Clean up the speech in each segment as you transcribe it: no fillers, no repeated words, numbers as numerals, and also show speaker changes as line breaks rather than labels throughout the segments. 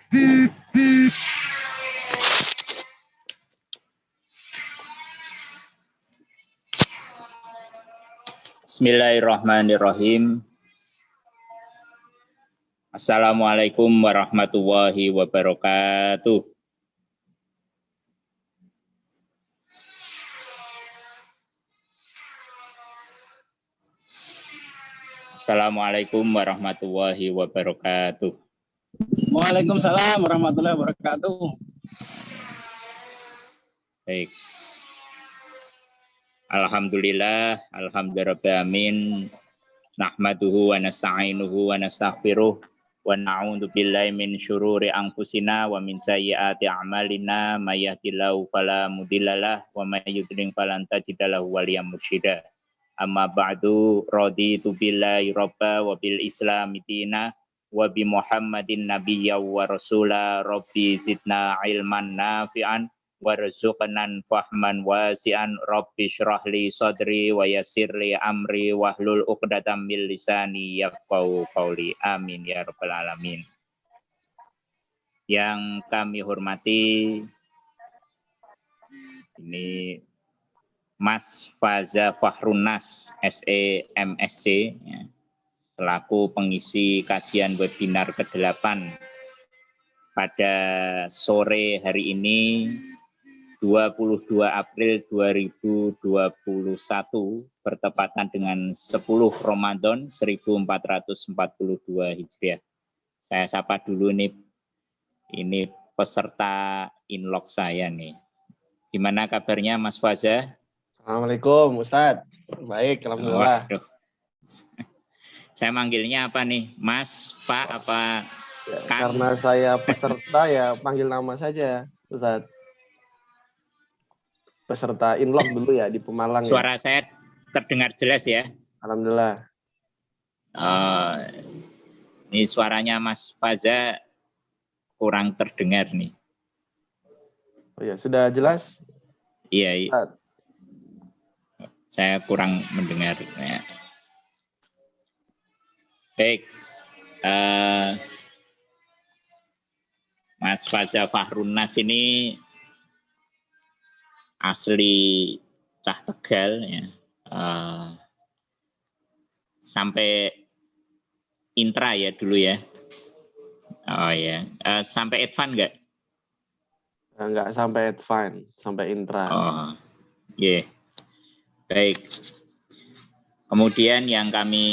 Bismillahirrahmanirrahim. Assalamualaikum warahmatullahi wabarakatuh. Assalamualaikum warahmatullahi wabarakatuh.
Waalaikumsalam warahmatullahi wabarakatuh.
Baik. Alhamdulillah, alhamdulillahirabbil nahmaduhu wa nasta'inuhu wa nastaghfiruh wa na'udzu billahi min syururi anfusina wa min sayyiati a'malina may yahdihillahu fala mudhillalah wa may yudlil falan tajida lahu waliyyan mursyida. Amma ba'du, raditu billahi rabba wa bil islami dina wa bi Muhammadin nabiyya wa rasula rabbi zidna ilman nafi'an warzuqnan fahman wasi'an rabbi syrah li sadri wa yassir li amri wahlul 'uqdatam min lisani yafqahu qawli. Amin ya rabbal alamin. Yang kami hormati ini Mas Faza Fahrunnas SE MSc ya, selaku pengisi kajian webinar ke-8 pada sore hari ini 22 April 2021 bertepatan dengan 10 Ramadan 1442 Hijriah. Saya sapa dulu nih, ini peserta inlog saya nih. Gimana kabarnya Mas Faza?
Assalamualaikum Ustadz. Baik, alhamdulillah.
Waduh. Saya manggilnya apa nih? Mas, Pak, apa?
Ya, karena saya peserta ya panggil nama saja Ustadz. Peserta inlog dulu ya di Pemalang.
Suara
ya.
Saya terdengar jelas ya?
Alhamdulillah.
Ini suaranya Mas Faza kurang terdengar nih.
Oh ya, sudah jelas?
Iya. Saya kurang mendengar. Ya. Baik. Mas Faza Fahrunnas ini asli Cah Tegal ya. Sampai intra ya dulu ya. Oh ya. Sampai advance enggak?
Enggak sampai advance, sampai intra.
Oh. Iya. Yeah. Baik. Kemudian yang kami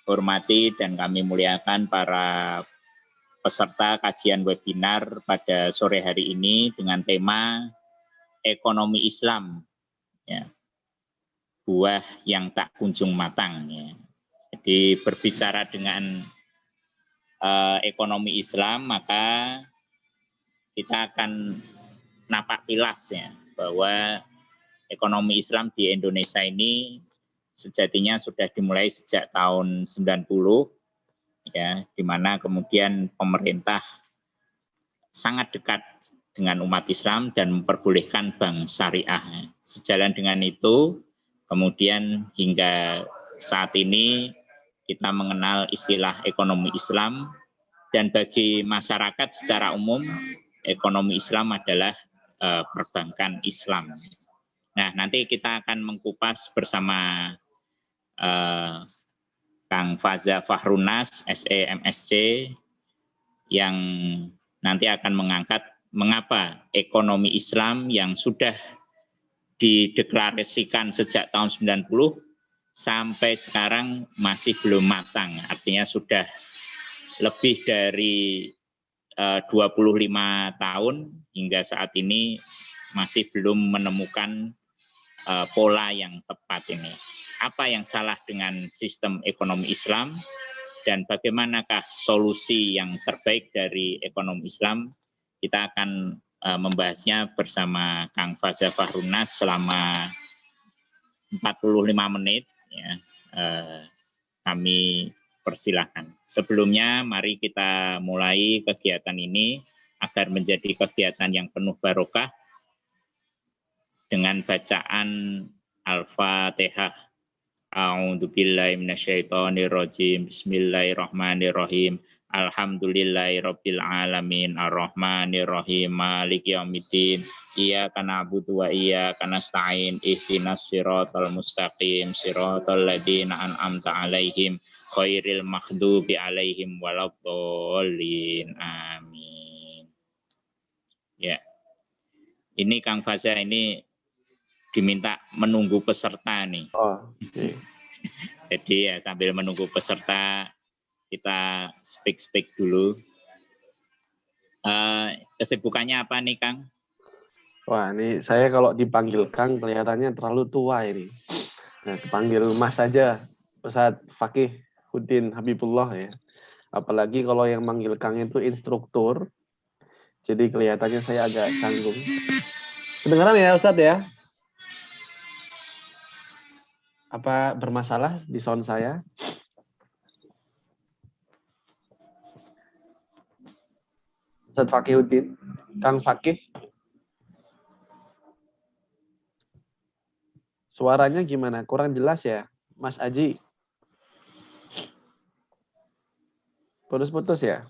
hormati dan kami muliakan para peserta kajian webinar pada sore hari ini dengan tema ekonomi Islam, ya, buah yang tak kunjung matang. Ya. Jadi berbicara dengan ekonomi Islam, maka kita akan napak tilas ya bahwa ekonomi Islam di Indonesia ini sejatinya sudah dimulai sejak tahun 90, ya, di mana kemudian pemerintah sangat dekat dengan umat Islam dan memperbolehkan bank syariah. Sejalan dengan itu, kemudian hingga saat ini kita mengenal istilah ekonomi Islam, dan bagi masyarakat secara umum, ekonomi Islam adalah perbankan Islam. Nah, nanti kita akan mengkupas bersama Kang Faza Fahrunnas, SE MSc, yang nanti akan mengangkat mengapa ekonomi Islam yang sudah dideklarasikan sejak tahun 90 sampai sekarang masih belum matang. Artinya sudah lebih dari 25 tahun hingga saat ini masih belum menemukan pola yang tepat ini. Apa yang salah dengan sistem ekonomi Islam dan bagaimanakah solusi yang terbaik dari ekonomi Islam? Kita akan membahasnya bersama Kang Faza Fahrunnas selama 45 menit. Ya. Kami persilahkan. Sebelumnya mari kita mulai kegiatan ini agar menjadi kegiatan yang penuh barokah dengan bacaan Al-Fatihah. A'udzu billahi minasyaitonir rajim. Bismillahirrahmanirrahim. Alhamdulillahirabbil alamin arrahmanir rahim maliki yaumiddin iyyaka na'budu wa iyyaka nasta'in ihdinas siratal mustaqim siratal ladzina an'amta 'alaihim ghairil maghdubi 'alaihim waladdallin amin. Ya. Ini Kang Faza ini diminta menunggu peserta nih.
Oh, okay.
Jadi ya sambil menunggu peserta kita speak dulu. Kesibukannya apa nih Kang?
Wah, ini saya kalau dipanggil Kang kelihatannya terlalu tua ini. Nah, dipanggil Mas saja, Ustadz Fakih Udin Habibullah ya. Apalagi kalau yang manggil Kang itu instruktur, jadi kelihatannya saya agak canggung. Kedengaran ya Ustadz ya? Apa bermasalah di sound saya? Ustadz Fakihuddin, Kang Fakih. Suaranya gimana? Kurang jelas ya, Mas Aji? Putus-putus ya?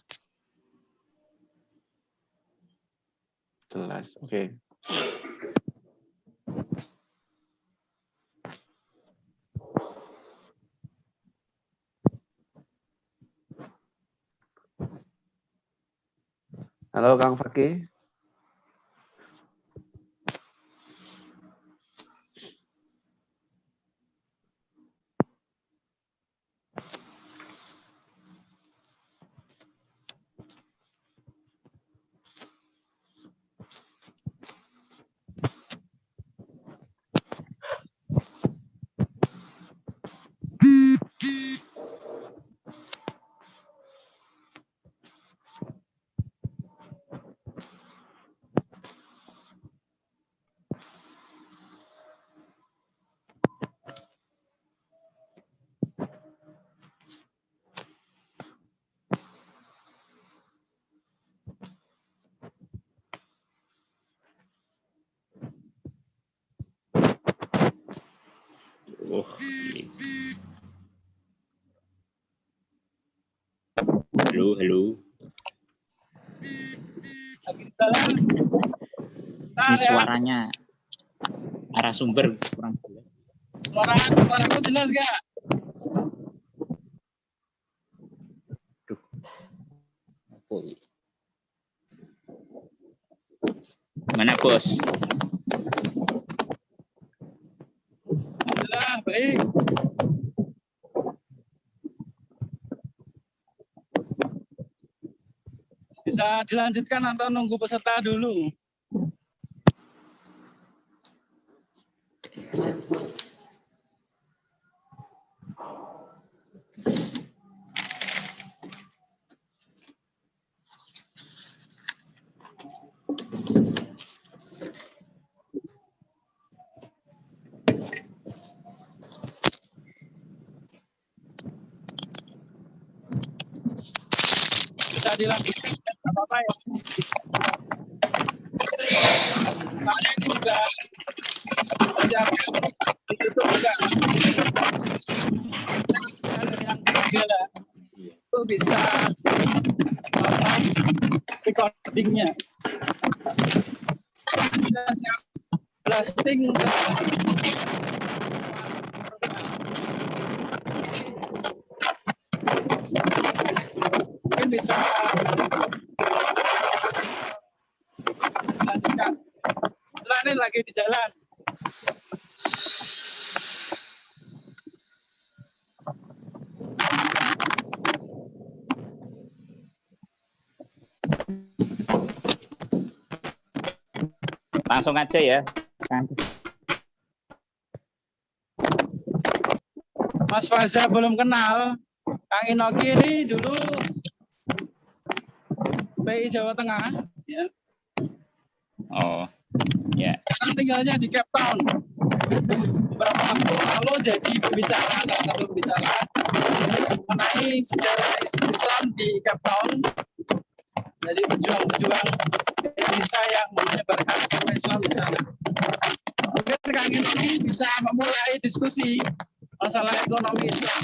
Jelas, oke. Halo Kang Fakih.
Halo. Ini suaranya arah sumber kurang jelas.
Suaraku jelas gak?
Mana bos?
Alhamdulillah, baik. Bisa dilanjutkan atau nunggu peserta dulu? Bisa dilanjutkan, nggak apa-apa ya. Soalnya ini juga siap ditutup juga. Kalau yang gila itu bisa apa, recordingnya. Kita siap blasting. Mungkin bisa lanjutkan. Ini lagi di jalan.
Langsung aja ya.
Mas Faza belum kenal. Kang Inoki ini dulu PI Jawa Tengah. Ya.
Oh, ya.
Sekarang tinggalnya di Cape Town. Beberapa waktu lalu jadi pembicara, salah satu pembicara mengenai sejarah Islam di Cape Town. Jadi pejuang-pejuang Indonesia yang menyebarkan Islam di sana. Mungkin Kang Inoki bisa memulai diskusi masalah ekonomi Islam.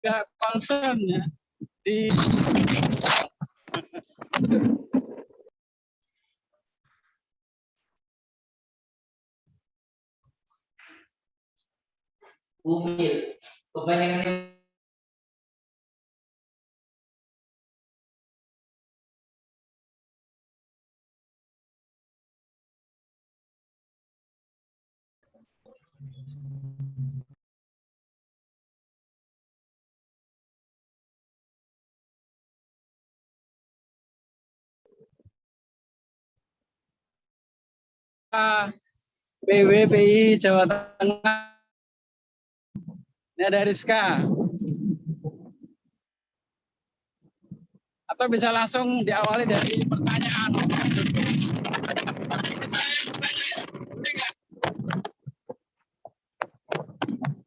nggak concern ya di
Umil, kebanyakan
PWPI Jawa Tengah. Ini ada Rizka. Atau bisa langsung diawali dari pertanyaan.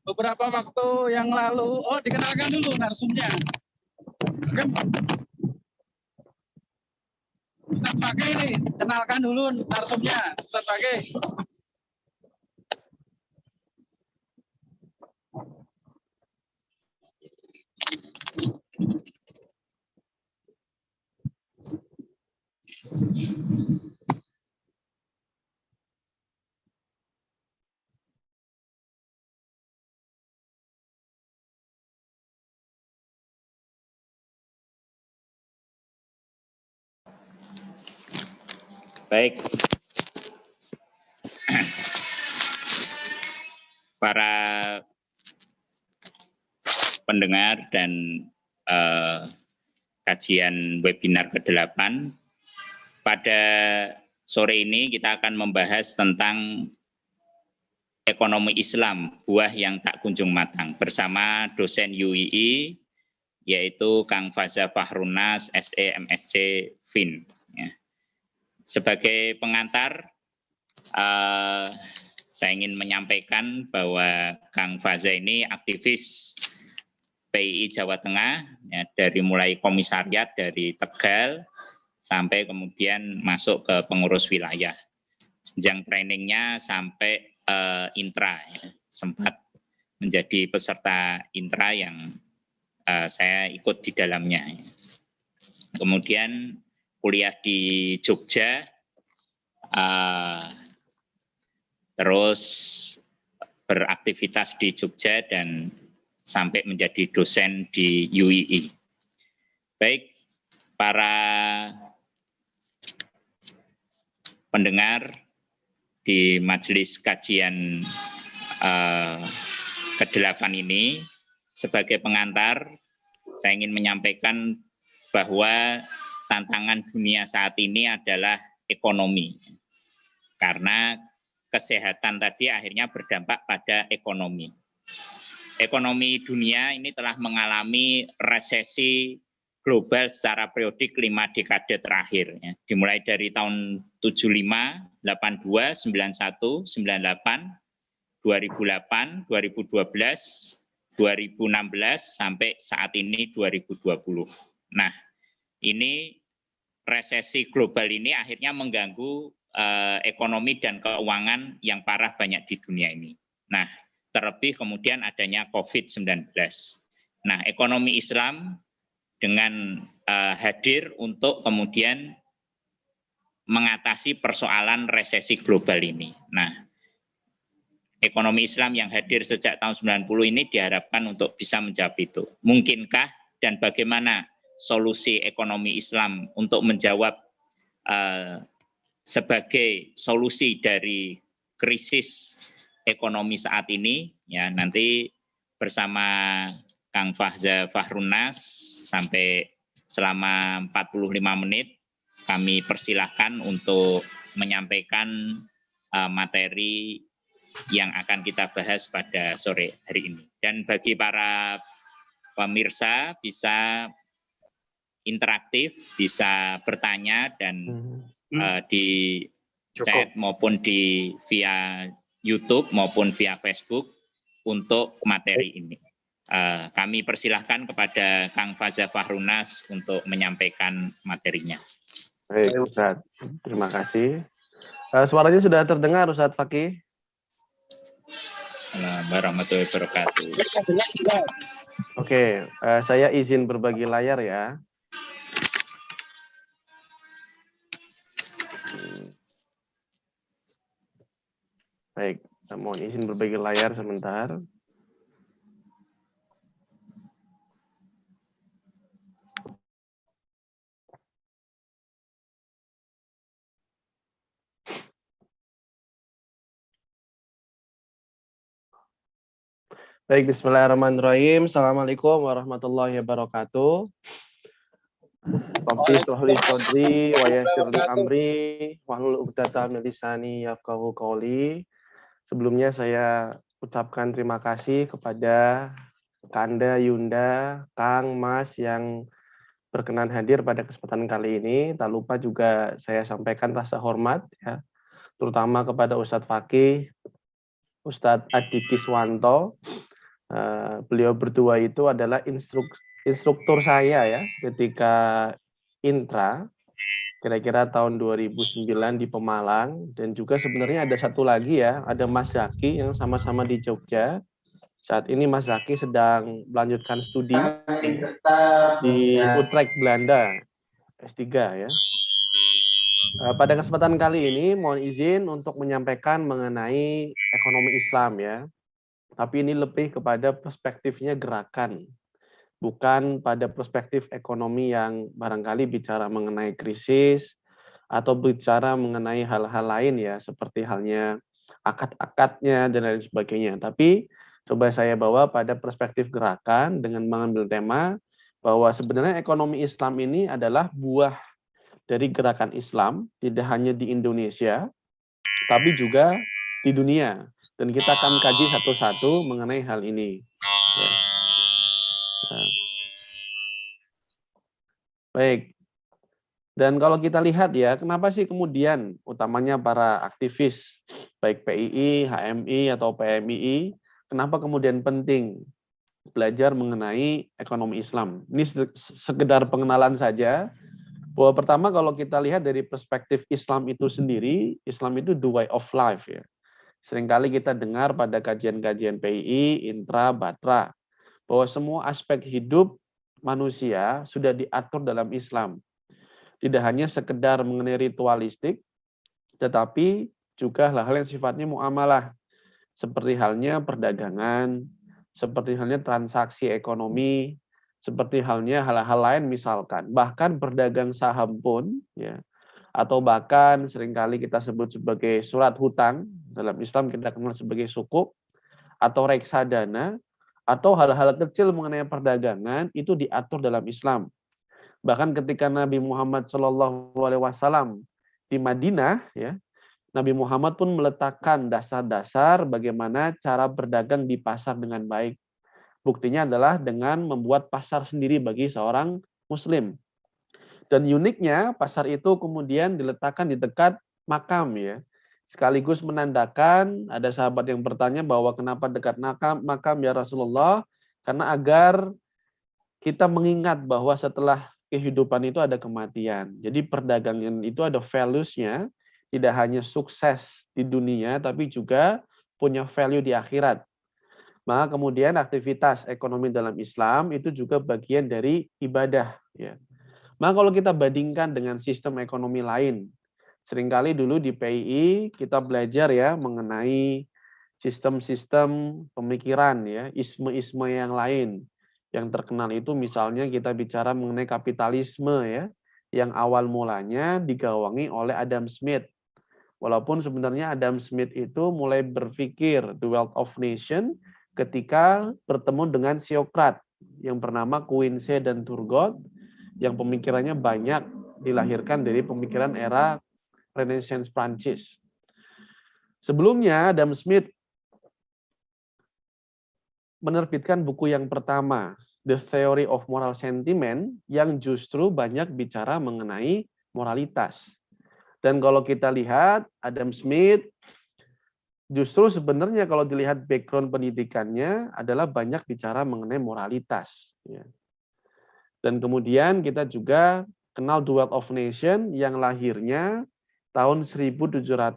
Beberapa waktu yang lalu, dikenalkan dulu narsumnya. Ustadz Fakih ini, kenalkan dulu narsumnya, Ustadz Fakih.
Baik, para pendengar dan kajian webinar ke-8, pada sore ini kita akan membahas tentang ekonomi Islam, buah yang tak kunjung matang, bersama dosen UII, yaitu Kang Faza Fahrunas, SE, MSc, Fin. Ya. Sebagai pengantar, saya ingin menyampaikan bahwa Kang Faza ini aktivis PII Jawa Tengah, ya, dari mulai komisariat dari Tegal sampai kemudian masuk ke pengurus wilayah. Jenjang trainingnya sampai intra, ya. Sempat menjadi peserta intra yang saya ikut di dalamnya. Kemudian kuliah di Jogja, terus beraktivitas di Jogja dan sampai menjadi dosen di UII. Baik, para pendengar di majelis kajian ke-8 ini, sebagai pengantar, saya ingin menyampaikan bahwa tantangan dunia saat ini adalah ekonomi. Karena kesehatan tadi akhirnya berdampak pada ekonomi. Ekonomi dunia ini telah mengalami resesi global secara periodik 5 dekade terakhir. Ya. Dimulai dari tahun 75, 82, 91, 98, 2008, 2012, 2016, sampai saat ini 2020. Nah, ini resesi global ini akhirnya mengganggu ekonomi dan keuangan yang parah banyak di dunia ini. Nah, terlebih kemudian adanya COVID-19. Nah, ekonomi Islam dengan hadir untuk kemudian mengatasi persoalan resesi global ini. Nah, ekonomi Islam yang hadir sejak tahun 90 ini diharapkan untuk bisa menjawab itu. Mungkinkah dan bagaimana solusi ekonomi Islam untuk menjawab sebagai solusi dari krisis ekonomi saat ini, ya nanti bersama Kang Faza Fahrunas sampai selama 45 menit kami persilahkan untuk menyampaikan materi yang akan kita bahas pada sore hari ini. Dan bagi para pemirsa bisa interaktif, bisa bertanya dan di chat maupun via YouTube maupun via Facebook untuk materi ini. Kami persilahkan kepada Kang Faza Fahrunas untuk menyampaikan materinya.
Baik, Ustadz. Terima kasih. Suaranya sudah terdengar, Ustadz Fakih.
Warahmatullahi wabarakatuh.
Oke, saya izin berbagi layar ya. Baik, saya mohon izin berbagi layar sebentar. Baik, bismillahirrahmanirrahim. Assalamualaikum warahmatullahi wabarakatuh. Rabbi shrah li sadri wa yassir li amri wahlul 'uqdatam min lisani yafqahu qawli. Sebelumnya saya ucapkan terima kasih kepada Kanda, Yunda, Kang, Mas yang berkenan hadir pada kesempatan kali ini. Tak lupa juga saya sampaikan rasa hormat ya, terutama kepada Ustadz Fakih, Ustadz Adi Kiswanto. Beliau berdua itu adalah instruktur saya ya ketika intra kira-kira tahun 2009 di Pemalang, dan juga sebenarnya ada satu lagi ya, ada Mas Zaki yang sama-sama di Jogja. Saat ini Mas Zaki sedang melanjutkan studi di Utrecht, Belanda, S3 ya. Pada kesempatan kali ini mohon izin untuk menyampaikan mengenai ekonomi Islam ya. Tapi ini lebih kepada perspektifnya gerakan, bukan pada perspektif ekonomi yang barangkali bicara mengenai krisis atau bicara mengenai hal-hal lain ya, seperti halnya akad-akadnya dan lain sebagainya. Tapi coba saya bawa pada perspektif gerakan dengan mengambil tema bahwa sebenarnya ekonomi Islam ini adalah buah dari gerakan Islam, tidak hanya di Indonesia, tapi juga di dunia. Dan kita akan kaji satu-satu mengenai hal ini. Ya. Nah. Baik. Dan kalau kita lihat ya, kenapa sih kemudian utamanya para aktivis, baik PII, HMI, atau PMII, kenapa kemudian penting belajar mengenai ekonomi Islam? Ini sekedar pengenalan saja, bahwa pertama kalau kita lihat dari perspektif Islam itu sendiri, Islam itu the way of life ya. Seringkali kita dengar pada kajian-kajian PII, Intra, Batra, bahwa semua aspek hidup manusia sudah diatur dalam Islam. Tidak hanya sekedar mengenai ritualistik, tetapi juga hal-hal yang sifatnya muamalah, seperti halnya perdagangan, seperti halnya transaksi ekonomi, seperti halnya hal-hal lain misalkan. Bahkan berdagang saham pun, ya, atau bahkan seringkali kita sebut sebagai surat hutang, dalam Islam kita kenal sebagai sukuk, atau reksadana, atau hal-hal kecil mengenai perdagangan itu diatur dalam Islam. Bahkan ketika Nabi Muhammad SAW di Madinah, ya, Nabi Muhammad pun meletakkan dasar-dasar bagaimana cara berdagang di pasar dengan baik. Buktinya adalah dengan membuat pasar sendiri bagi seorang Muslim. Dan uniknya pasar itu kemudian diletakkan di dekat makam ya. Sekaligus menandakan, ada sahabat yang bertanya bahwa kenapa dekat makam ya Rasulullah? Karena agar kita mengingat bahwa setelah kehidupan itu ada kematian. Jadi perdagangan itu ada values-nya, tidak hanya sukses di dunia, tapi juga punya value di akhirat. Maka kemudian aktivitas ekonomi dalam Islam itu juga bagian dari ibadah. Ya. Maka kalau kita bandingkan dengan sistem ekonomi lain, seringkali dulu di PII kita belajar ya mengenai sistem-sistem pemikiran ya, isme-isme yang lain. Yang terkenal itu misalnya kita bicara mengenai kapitalisme ya, yang awal mulanya digawangi oleh Adam Smith. Walaupun sebenarnya Adam Smith itu mulai berpikir The Wealth of Nation ketika bertemu dengan Socrates yang bernama Quincy dan Turgot, yang pemikirannya banyak dilahirkan dari pemikiran era Renaissance Prancis. Sebelumnya Adam Smith menerbitkan buku yang pertama, The Theory of Moral Sentiment, yang justru banyak bicara mengenai moralitas. Dan kalau kita lihat Adam Smith, justru sebenarnya kalau dilihat background pendidikannya adalah banyak bicara mengenai moralitas. Ya. Dan kemudian kita juga kenal The Wealth of Nation yang lahirnya tahun 1776.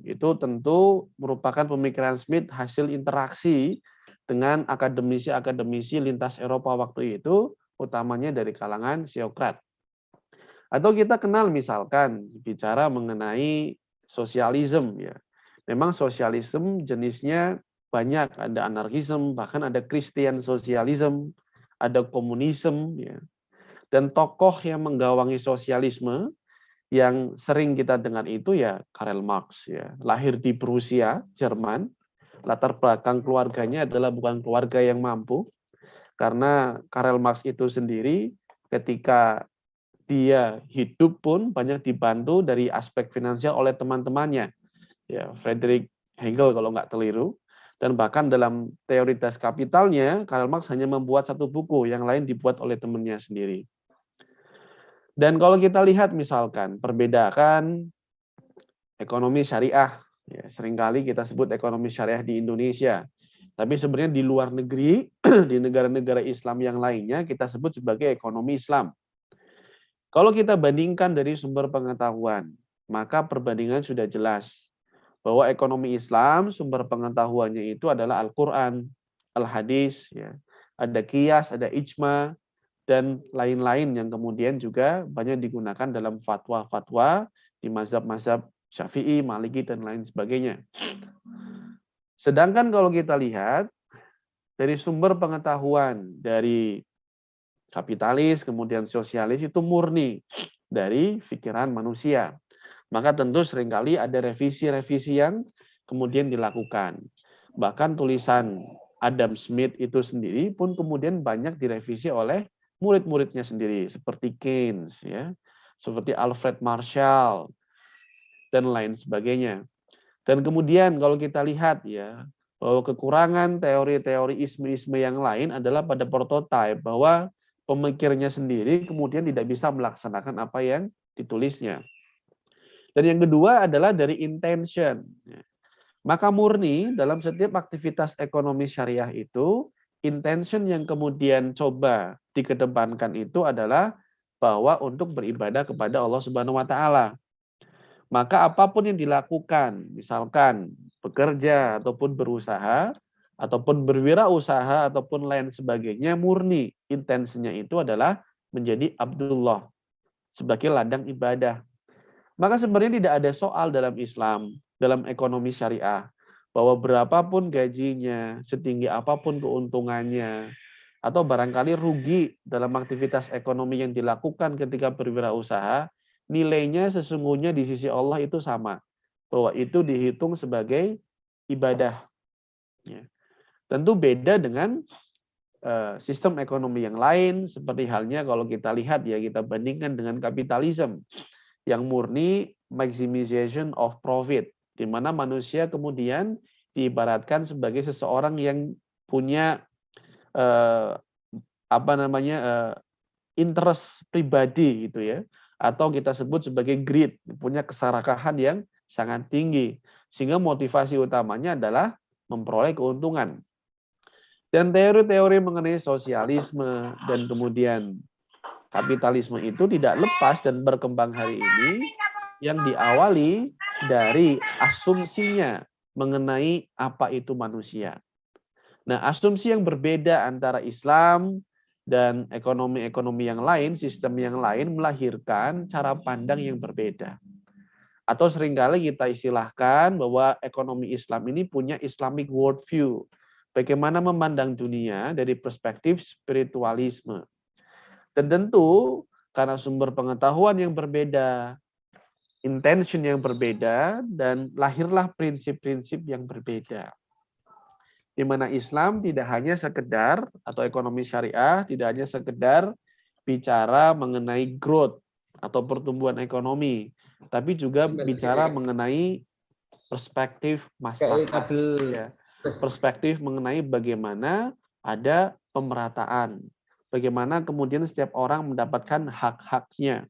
Itu tentu merupakan pemikiran Smith hasil interaksi dengan akademisi-akademisi lintas Eropa waktu itu, utamanya dari kalangan Socrates. Atau kita kenal misalkan bicara mengenai sosialisme ya. Memang sosialisme jenisnya banyak, ada anarkisme, bahkan ada Christian sosialisme, ada komunisme ya. Dan tokoh yang menggawangi sosialisme yang sering kita dengar itu ya Karl Marx ya. Lahir di Prusia, Jerman. Latar belakang keluarganya adalah bukan keluarga yang mampu. Karena Karl Marx itu sendiri ketika dia hidup pun banyak dibantu dari aspek finansial oleh teman-temannya. Ya, Friedrich Hegel kalau nggak keliru. Dan bahkan dalam teori Das Kapitalnya, Karl Marx hanya membuat satu buku, yang lain dibuat oleh temannya sendiri. Dan kalau kita lihat misalkan, perbedaan ekonomi syariah, ya, seringkali kita sebut ekonomi syariah di Indonesia. Tapi sebenarnya di luar negeri, di negara-negara Islam yang lainnya, kita sebut sebagai ekonomi Islam. Kalau kita bandingkan dari sumber pengetahuan, maka perbandingan sudah jelas. Bahwa ekonomi Islam, sumber pengetahuannya itu adalah Al-Quran, Al-Hadis, ya. Ada Qiyas, ada Ijma, dan lain-lain yang kemudian juga banyak digunakan dalam fatwa-fatwa di mazhab-mazhab Syafi'i, Maliki, dan lain sebagainya. Sedangkan kalau kita lihat, dari sumber pengetahuan dari kapitalis, kemudian sosialis itu murni dari pikiran manusia. Maka tentu seringkali ada revisi-revisi yang kemudian dilakukan. Bahkan tulisan Adam Smith itu sendiri pun kemudian banyak direvisi oleh murid-muridnya sendiri, seperti Keynes, ya, seperti Alfred Marshall, dan lain sebagainya. Dan kemudian kalau kita lihat ya, bahwa kekurangan teori-teori isme-isme yang lain adalah pada prototipe, bahwa pemikirnya sendiri kemudian tidak bisa melaksanakan apa yang ditulisnya. Dan yang kedua adalah dari intention. Maka murni dalam setiap aktivitas ekonomi syariah itu, intention yang kemudian coba dikedepankan itu adalah bahwa untuk beribadah kepada Allah Subhanahu wa taala. Maka apapun yang dilakukan, misalkan bekerja ataupun berusaha ataupun berwirausaha ataupun lain sebagainya, murni intensinya itu adalah menjadi Abdullah sebagai ladang ibadah. Maka sebenarnya tidak ada soal dalam Islam, dalam ekonomi syariah, bahwa berapapun gajinya, setinggi apapun keuntungannya, atau barangkali rugi dalam aktivitas ekonomi yang dilakukan ketika berwirausaha, nilainya sesungguhnya di sisi Allah itu sama. Bahwa itu dihitung sebagai ibadah. Ya. Tentu beda dengan sistem ekonomi yang lain, seperti halnya kalau kita lihat ya, kita bandingkan dengan kapitalisme yang murni maximization of profit, di mana manusia kemudian diibaratkan sebagai seseorang yang punya interest pribadi gitu ya, atau kita sebut sebagai greed, punya keserakahan yang sangat tinggi, sehingga motivasi utamanya adalah memperoleh keuntungan. Dan teori-teori mengenai sosialisme dan kemudian kapitalisme itu tidak lepas dan berkembang hari ini yang diawali dari asumsinya mengenai apa itu manusia. Nah, asumsi yang berbeda antara Islam dan ekonomi-ekonomi yang lain, sistem yang lain melahirkan cara pandang yang berbeda. Atau seringkali kita istilahkan bahwa ekonomi Islam ini punya Islamic worldview. Bagaimana memandang dunia dari perspektif spiritualisme. Dan tentu karena sumber pengetahuan yang berbeda, intention yang berbeda, dan lahirlah prinsip-prinsip yang berbeda. Di mana Islam tidak hanya sekedar, atau ekonomi syariah tidak hanya sekedar bicara mengenai growth atau pertumbuhan ekonomi, tapi juga bicara mengenai perspektif maslahat, ya. Perspektif mengenai bagaimana ada pemerataan, bagaimana kemudian setiap orang mendapatkan hak-haknya.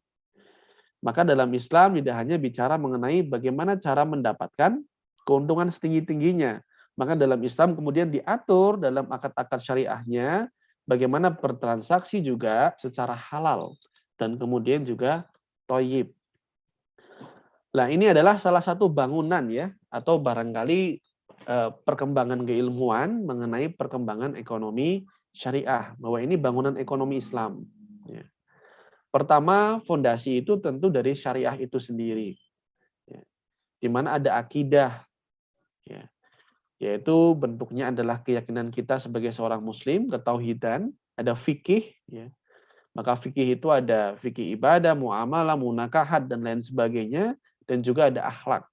Maka dalam Islam tidak hanya bicara mengenai bagaimana cara mendapatkan keuntungan setinggi-tingginya. Maka dalam Islam kemudian diatur dalam akad-akad syariahnya bagaimana bertransaksi juga secara halal dan kemudian juga thayyib. Nah, ini adalah salah satu bangunan ya, atau barangkali perkembangan keilmuan mengenai perkembangan ekonomi syariah, bahwa ini bangunan ekonomi Islam. Ya. Pertama, fondasi itu tentu dari syariah itu sendiri, ya. Di mana ada akidah, ya. Yaitu bentuknya adalah keyakinan kita sebagai seorang muslim, ketauhidan, ada fikih, ya. Maka fikih itu ada fikih ibadah, muamalah, munakahat, dan lain sebagainya, dan juga ada akhlak.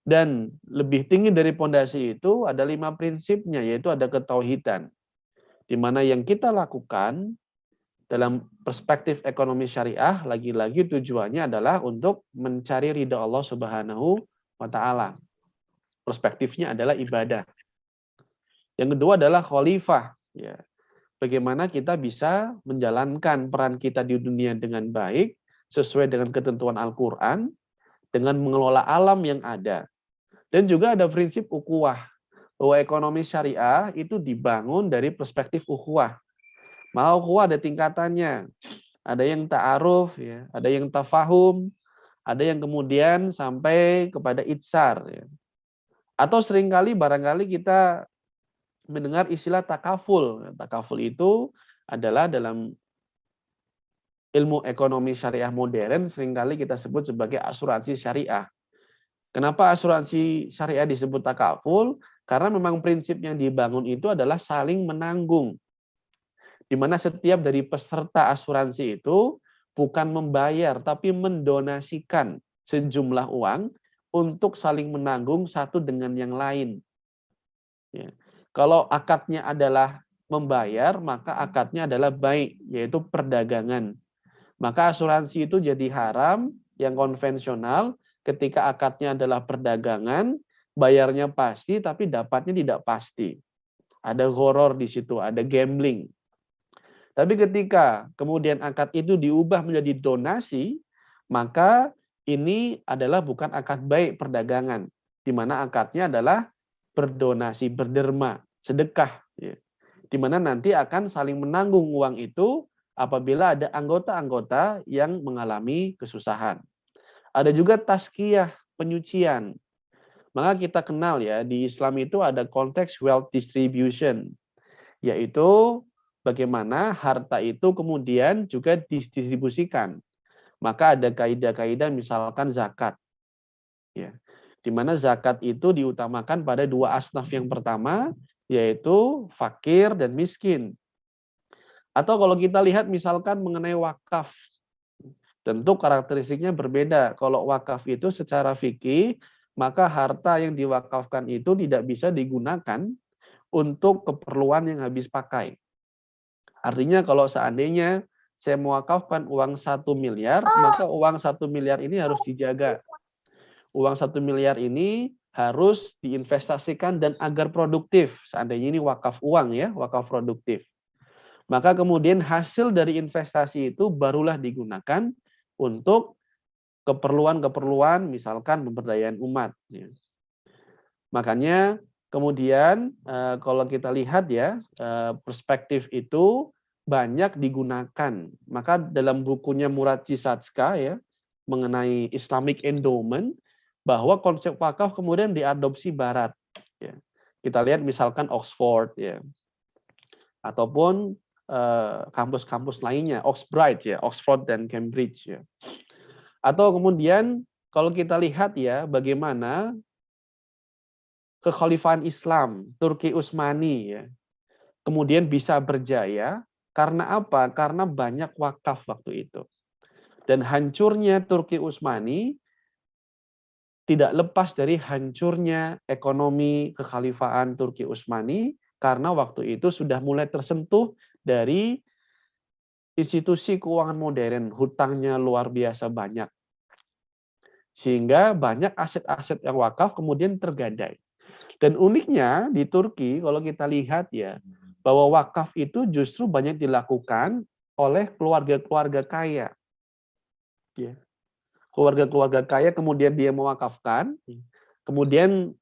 Dan lebih tinggi dari pondasi itu ada 5 prinsipnya, yaitu ada ketauhidan, di mana yang kita lakukan dalam perspektif ekonomi syariah, lagi-lagi tujuannya adalah untuk mencari ridha Allah Subhanahu wa Ta'ala. Perspektifnya adalah ibadah. Yang kedua adalah khalifah, ya. Bagaimana kita bisa menjalankan peran kita di dunia dengan baik sesuai dengan ketentuan Al-Qur'an, dengan mengelola alam yang ada. Dan juga ada prinsip ukhuwah, bahwa ekonomi syariah itu dibangun dari perspektif ukhuwah. Maka ukhuwah ada tingkatannya. Ada yang ta'aruf, ya, ada yang tafahum, ada yang kemudian sampai kepada itsar, ya. Atau seringkali barangkali kita mendengar istilah takaful. Takaful itu adalah dalam ilmu ekonomi syariah modern seringkali kita sebut sebagai asuransi syariah. Kenapa asuransi syariah disebut takaful? Karena memang prinsip yang dibangun itu adalah saling menanggung. Di mana setiap dari peserta asuransi itu bukan membayar, tapi mendonasikan sejumlah uang untuk saling menanggung satu dengan yang lain. Ya. Kalau akadnya adalah membayar, maka akadnya adalah baik, yaitu perdagangan. Maka asuransi itu jadi haram yang konvensional ketika akadnya adalah perdagangan, bayarnya pasti, tapi dapatnya tidak pasti. Ada horor di situ, ada gambling. Tapi ketika kemudian akad itu diubah menjadi donasi, maka ini adalah bukan akad baik perdagangan, di mana akadnya adalah berdonasi, berderma, sedekah, ya. Di mana nanti akan saling menanggung uang itu apabila ada anggota-anggota yang mengalami kesusahan. Ada juga tazkiyah, penyucian. Maka kita kenal ya, di Islam itu ada konteks wealth distribution, yaitu bagaimana harta itu kemudian juga didistribusikan. Maka ada kaidah-kaidah misalkan zakat, ya. Di mana zakat itu diutamakan pada 2 asnaf yang pertama, yaitu fakir dan miskin. Atau kalau kita lihat misalkan mengenai wakaf, tentu karakteristiknya berbeda. Kalau wakaf itu secara fikih, maka harta yang diwakafkan itu tidak bisa digunakan untuk keperluan yang habis pakai. Artinya kalau seandainya saya mewakafkan uang 1 miliar, maka uang 1 miliar ini harus dijaga. Uang 1 miliar ini harus diinvestasikan dan agar produktif. Seandainya ini wakaf uang ya, wakaf produktif. Maka kemudian hasil dari investasi itu barulah digunakan untuk keperluan-keperluan misalkan pemberdayaan umat. Ya. Makanya kemudian kalau kita lihat ya, perspektif itu banyak digunakan. Maka dalam bukunya Murad Cisatska ya, mengenai Islamic Endowment, bahwa konsep wakaf kemudian diadopsi Barat. Ya. Kita lihat misalkan Oxford, ya, ataupun kampus-kampus lainnya, Oxbright, ya, Oxford dan Cambridge. Ya. Atau kemudian kalau kita lihat ya, bagaimana kekhalifahan Islam Turki Utsmani ya, kemudian bisa berjaya karena apa? Karena banyak wakaf waktu itu. Dan hancurnya Turki Utsmani tidak lepas dari hancurnya ekonomi kekhalifahan Turki Utsmani karena waktu itu sudah mulai tersentuh dari institusi keuangan modern, hutangnya luar biasa banyak. Sehingga banyak aset-aset yang wakaf kemudian tergadai. Dan uniknya di Turki kalau kita lihat ya, bahwa wakaf itu justru banyak dilakukan oleh keluarga-keluarga kaya. Ya. Keluarga-keluarga kaya kemudian dia mewakafkan, kemudian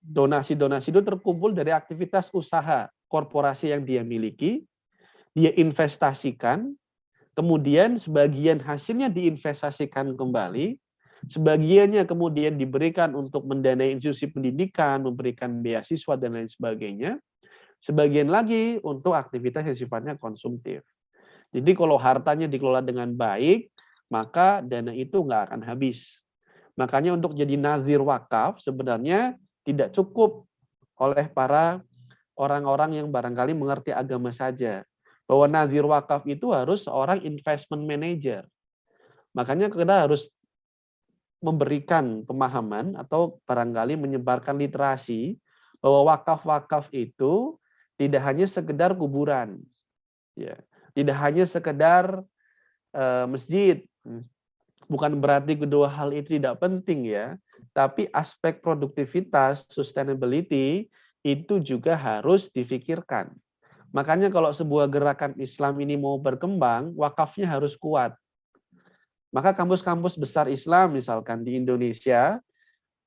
donasi-donasi itu terkumpul dari aktivitas usaha korporasi yang dia miliki, dia investasikan, kemudian sebagian hasilnya diinvestasikan kembali, Sebagiannya kemudian diberikan untuk mendanai institusi pendidikan, memberikan beasiswa dan lain sebagainya. Sebagian lagi untuk aktivitas yang sifatnya konsumtif. Jadi kalau hartanya dikelola dengan baik, maka dana itu nggak akan habis. Makanya untuk jadi nazir wakaf sebenarnya tidak cukup oleh para orang-orang yang barangkali mengerti agama saja. Bahwa nazir wakaf itu harus seorang investment manager. Makanya kita harus memberikan pemahaman atau barangkali menyebarkan literasi bahwa wakaf-wakaf itu tidak hanya sekedar kuburan, ya, tidak hanya sekedar masjid. Bukan berarti kedua hal itu tidak penting ya, tapi aspek produktivitas, sustainability itu juga harus difikirkan. Makanya kalau sebuah gerakan Islam ini mau berkembang, wakafnya harus kuat. Maka kampus-kampus besar Islam misalkan di Indonesia,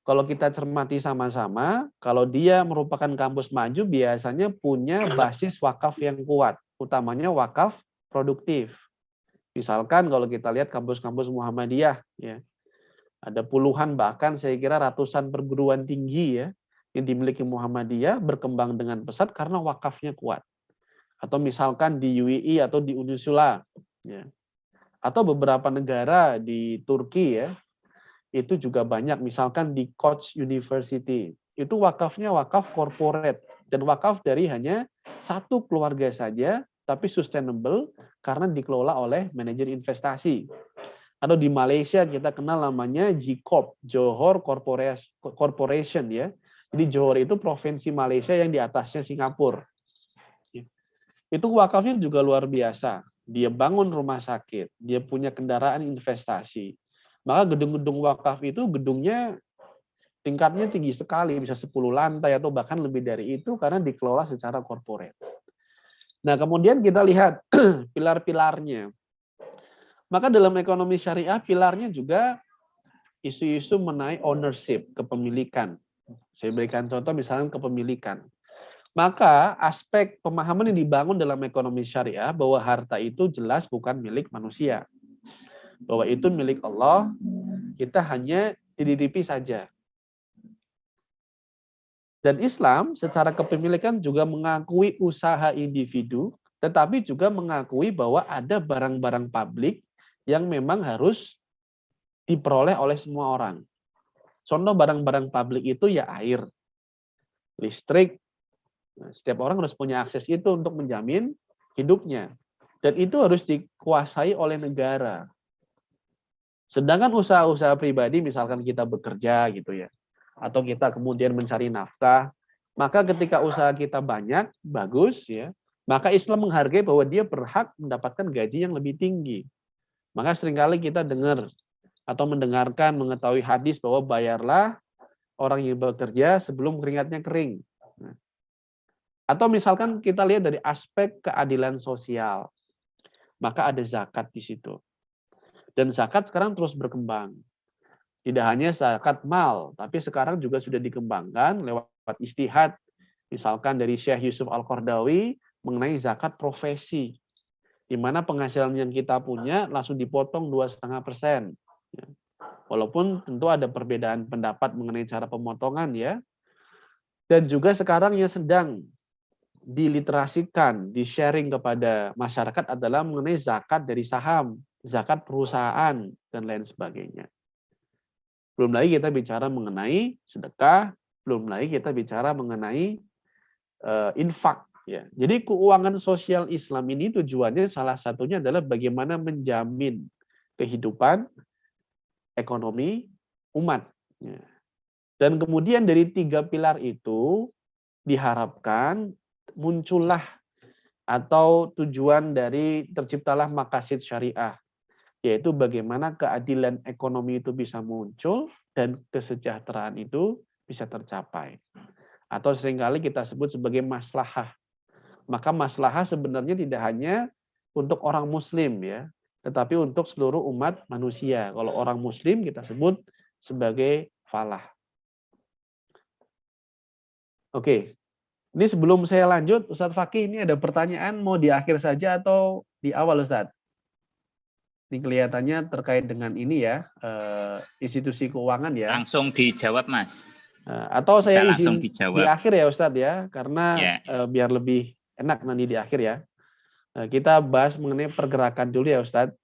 kalau kita cermati sama-sama, kalau dia merupakan kampus maju biasanya punya basis wakaf yang kuat, utamanya wakaf produktif. Misalkan kalau kita lihat kampus-kampus Muhammadiyah, ya, ada puluhan bahkan saya kira ratusan perguruan tinggi ya yang dimiliki Muhammadiyah berkembang dengan pesat karena wakafnya kuat. Atau misalkan di UII atau di Unisula, ya, atau beberapa negara di Turki ya, itu juga banyak. Misalkan di Koç University, itu wakafnya wakaf corporate dan wakaf dari hanya satu keluarga saja, tapi sustainable karena dikelola oleh manajer investasi. Atau di Malaysia kita kenal namanya G-Corp, Johor Corporation ya. Jadi Johor itu provinsi Malaysia yang di atasnya Singapura. Itu wakafnya juga luar biasa. Dia bangun rumah sakit, dia punya kendaraan investasi. Maka gedung-gedung wakaf itu gedungnya tingkatnya tinggi sekali, bisa 10 lantai atau bahkan lebih dari itu karena dikelola secara korporat. Nah, kemudian kita lihat pilar-pilarnya. Maka dalam ekonomi syariah, pilarnya juga isu-isu mengenai ownership, kepemilikan. Saya berikan contoh misalnya kepemilikan. Maka aspek pemahaman yang dibangun dalam ekonomi syariah bahwa harta itu jelas bukan milik manusia. Bahwa itu milik Allah, kita hanya dititipi saja. Dan Islam secara kepemilikan juga mengakui usaha individu, tetapi juga mengakui bahwa ada barang-barang publik yang memang harus diperoleh oleh semua orang. Contoh barang-barang publik itu ya air, listrik. Nah, setiap orang harus punya akses itu untuk menjamin hidupnya. Dan itu harus dikuasai oleh negara. Sedangkan usaha-usaha pribadi, misalkan kita bekerja gitu ya, atau kita kemudian mencari nafkah, maka ketika usaha kita banyak, bagus ya, maka Islam menghargai bahwa dia berhak mendapatkan gaji yang lebih tinggi. Maka seringkali kita dengar atau mendengarkan, mengetahui hadis bahwa bayarlah orang yang bekerja sebelum keringatnya kering. Atau misalkan kita lihat dari aspek keadilan sosial, maka ada zakat di situ. Dan zakat sekarang terus berkembang. Tidak hanya zakat mal, tapi sekarang juga sudah dikembangkan lewat istihad. Misalkan dari Syekh Yusuf Al-Qardawi mengenai zakat profesi, di mana penghasilan yang kita punya langsung dipotong 2,5%. Walaupun tentu ada perbedaan pendapat mengenai cara pemotongan ya. Dan juga sekarang yang sedang diliterasikan, di-sharing kepada masyarakat adalah mengenai zakat dari saham, zakat perusahaan, dan lain sebagainya. Belum lagi kita bicara mengenai sedekah, belum lagi kita bicara mengenai infak. Ya. Jadi keuangan sosial Islam ini tujuannya salah satunya adalah bagaimana menjamin kehidupan ekonomi umat. Ya. Dan kemudian dari 3 pilar itu diharapkan muncullah atau tujuan dari terciptalah maqasid syariah, yaitu bagaimana keadilan ekonomi itu bisa muncul dan kesejahteraan itu bisa tercapai. Atau seringkali kita sebut sebagai maslahah. Maka maslahah sebenarnya tidak hanya untuk orang muslim ya, tetapi untuk seluruh umat manusia. Kalau orang muslim kita sebut sebagai falah. Oke. Ini sebelum saya lanjut, Ustadz Fakih, ini ada pertanyaan mau di akhir saja atau di awal, Ustadz? Ini kelihatannya terkait dengan ini ya, institusi keuangan ya.
Langsung dijawab, Mas.
Atau
Bisa
saya
langsung
izin
dijawab.
di akhir ya Ustadz ya, karena biar lebih enak nanti di akhir ya. Kita bahas mengenai pergerakan dulu ya Ustadz.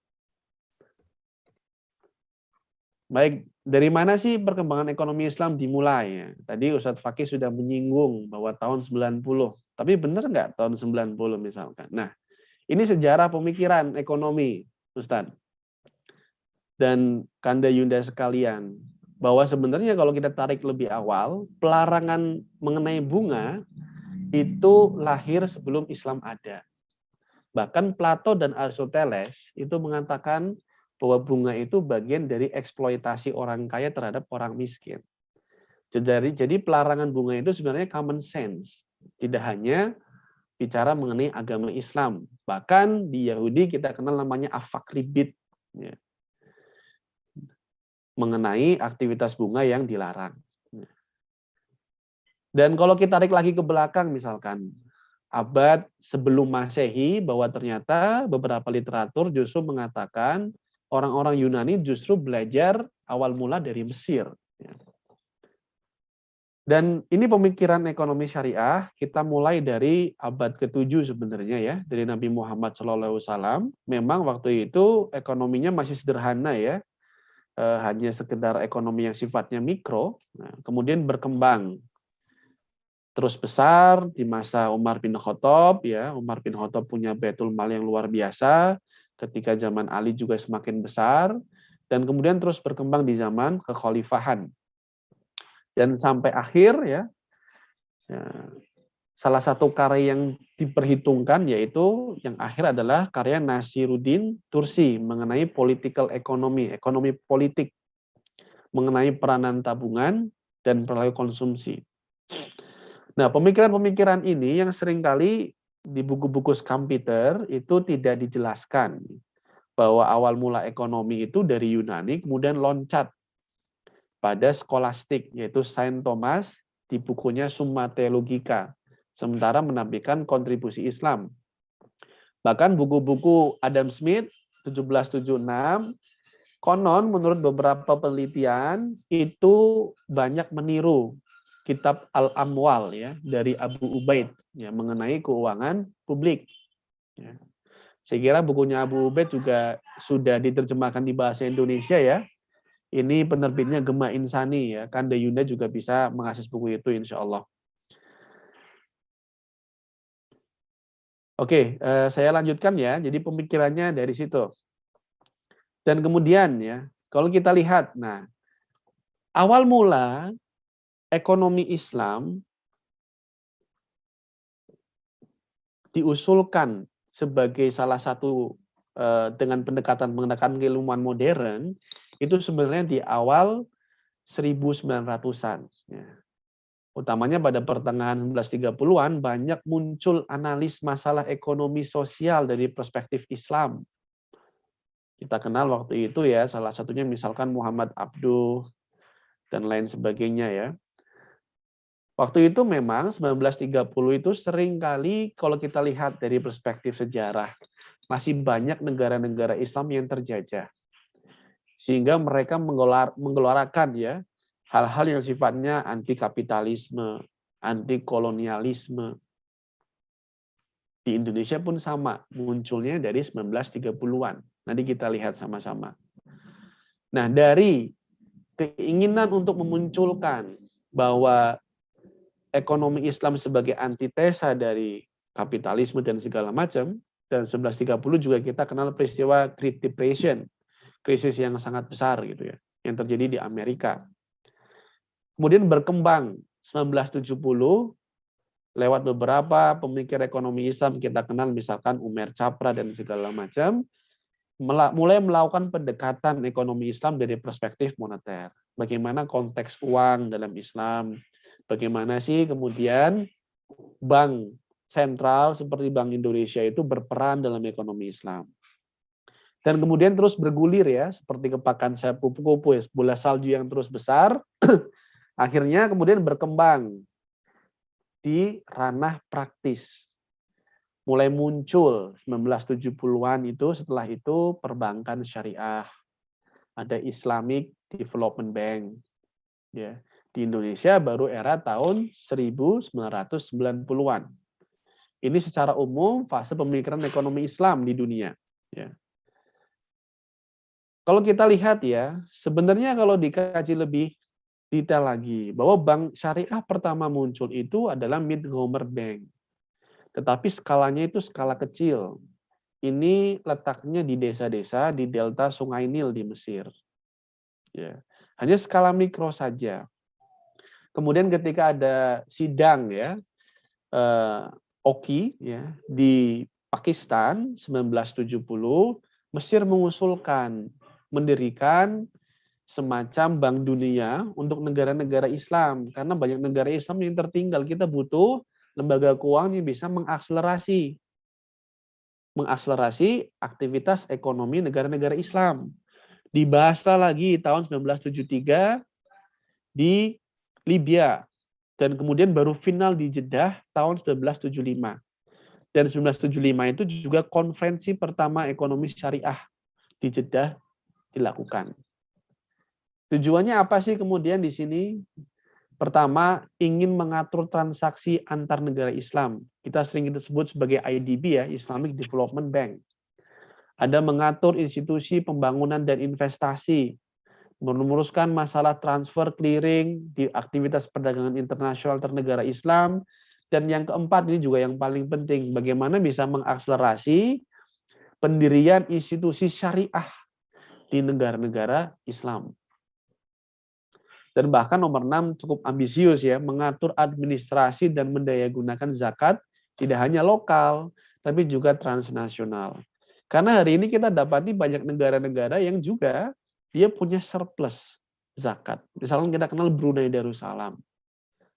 Baik, dari mana sih perkembangan ekonomi Islam dimulai? Ya? Tadi Ustadz Fakih sudah menyinggung bahwa tahun 90. Tapi benar nggak tahun 90 misalkan? Nah, ini sejarah pemikiran ekonomi, Ustadz. Dan Kanda Yunda sekalian, bahwa sebenarnya kalau kita tarik lebih awal, pelarangan mengenai bunga itu lahir sebelum Islam ada. Bahkan Plato dan Aristoteles itu mengatakan bahwa bunga itu bagian dari eksploitasi orang kaya terhadap orang miskin. Jadi pelarangan bunga itu sebenarnya common sense. Tidak hanya bicara mengenai agama Islam. Bahkan di Yahudi kita kenal namanya afak ribit. Ya. Mengenai aktivitas bunga yang dilarang. Dan kalau kita tarik lagi ke belakang misalkan, abad sebelum Masehi, bahwa ternyata beberapa literatur justru mengatakan orang-orang Yunani justru belajar awal mula dari Mesir. Dan ini pemikiran ekonomi syariah, kita mulai dari abad ke-7 sebenarnya ya, dari Nabi Muhammad SAW. Memang waktu itu ekonominya masih sederhana ya, hanya sekedar ekonomi yang sifatnya mikro, kemudian berkembang. Terus besar di masa Umar bin Khattab ya. Umar bin Khattab punya Baitul Mal yang luar biasa. Ketika zaman Ali juga semakin besar dan kemudian terus berkembang di zaman kekhalifahan. Dan sampai akhir ya. Salah satu karya yang diperhitungkan yaitu yang akhir adalah karya Nasiruddin Tursi mengenai political economy, ekonomi politik, mengenai peranan tabungan dan perilaku konsumsi. Nah, pemikiran-pemikiran ini yang seringkali di buku-buku Schumpeter itu tidak dijelaskan bahwa awal mula ekonomi itu dari Yunani kemudian loncat pada skolastik yaitu Saint Thomas di bukunya Summa Theologica, sementara menampilkan kontribusi Islam. Bahkan buku-buku Adam Smith 1776 konon menurut beberapa penelitian itu banyak meniru kitab Al-Amwal ya dari Abu Ubaid ya mengenai keuangan publik. Ya. Saya kira bukunya Abu Ubaid juga sudah diterjemahkan di bahasa Indonesia ya. Ini penerbitnya Gema Insani ya. Kanda Yunda juga bisa mengakses buku itu insya Allah. Oke, saya lanjutkan ya. Jadi pemikirannya dari situ. Dan kemudian ya, kalau kita lihat, nah awal mula ekonomi Islam diusulkan sebagai salah satu dengan pendekatan keilmuan modern itu sebenarnya di awal 1900-an. Ya. Utamanya pada pertengahan 1930-an banyak muncul analis masalah ekonomi sosial dari perspektif Islam. Kita kenal waktu itu ya, salah satunya misalkan Muhammad Abduh dan lain sebagainya ya. Waktu itu memang 1930 itu seringkali kalau kita lihat dari perspektif sejarah, masih banyak negara-negara Islam yang terjajah. Sehingga mereka menggelorakan ya hal-hal yang sifatnya anti kapitalisme, anti kolonialisme. Di Indonesia pun sama, munculnya dari 1930-an. Nanti kita lihat sama-sama. Nah, dari keinginan untuk memunculkan bahwa ekonomi Islam sebagai antitesa dari kapitalisme dan segala macam, dan 1930 juga kita kenal peristiwa Great Depression, krisis yang sangat besar gitu ya, yang terjadi di Amerika. Kemudian berkembang 1970 lewat beberapa pemikir ekonomi Islam kita kenal misalkan Umair Capra dan segala macam, mulai melakukan pendekatan ekonomi Islam dari perspektif moneter. Bagaimana konteks uang dalam Islam, bagaimana sih kemudian bank sentral seperti Bank Indonesia itu berperan dalam ekonomi Islam. Dan kemudian terus bergulir ya, seperti kepakan kupu-kupu ya, bola salju yang terus besar, akhirnya kemudian berkembang di ranah praktis. mulai muncul 1970-an itu, setelah itu perbankan syariah, ada Islamic Development Bank. Ya, di Indonesia baru era tahun 1990-an. Ini secara umum fase pemikiran ekonomi Islam di dunia. Ya. Kalau kita lihat ya, sebenarnya kalau dikaji lebih detail lagi, bahwa bank syariah pertama muncul itu adalah Mid-Gomer Bank. Tetapi skalanya itu skala kecil. Ini letaknya di desa-desa di delta Sungai Nil di Mesir. Ya. Hanya skala mikro saja. Kemudian ketika ada sidang ya, Oki ya, di Pakistan 1970, Mesir mengusulkan mendirikan semacam bank dunia untuk negara-negara Islam. Karena banyak negara Islam yang tertinggal. Kita butuh lembaga keuangan yang bisa mengakselerasi aktivitas ekonomi negara-negara Islam. Dibahaslah lagi tahun 1973 di Libya. Dan kemudian baru final di Jeddah tahun 1975. Dan 1975 itu juga konferensi pertama ekonomi syariah di Jeddah dilakukan. Tujuannya apa sih kemudian di sini? Pertama, ingin mengatur transaksi antar negara Islam. Kita sering disebut sebagai IDB ya, Islamic Development Bank. Ada mengatur institusi pembangunan dan investasi, meluruskan masalah transfer clearing di aktivitas perdagangan internasional antar negara Islam, dan yang keempat ini juga yang paling penting, bagaimana bisa mengakselerasi pendirian institusi syariah di negara-negara Islam. Dan bahkan nomor 6 cukup ambisius ya, mengatur administrasi dan mendayagunakan zakat tidak hanya lokal, tapi juga transnasional. Karena hari ini kita dapati banyak negara-negara yang juga dia punya surplus zakat. Misalnya kita kenal Brunei Darussalam.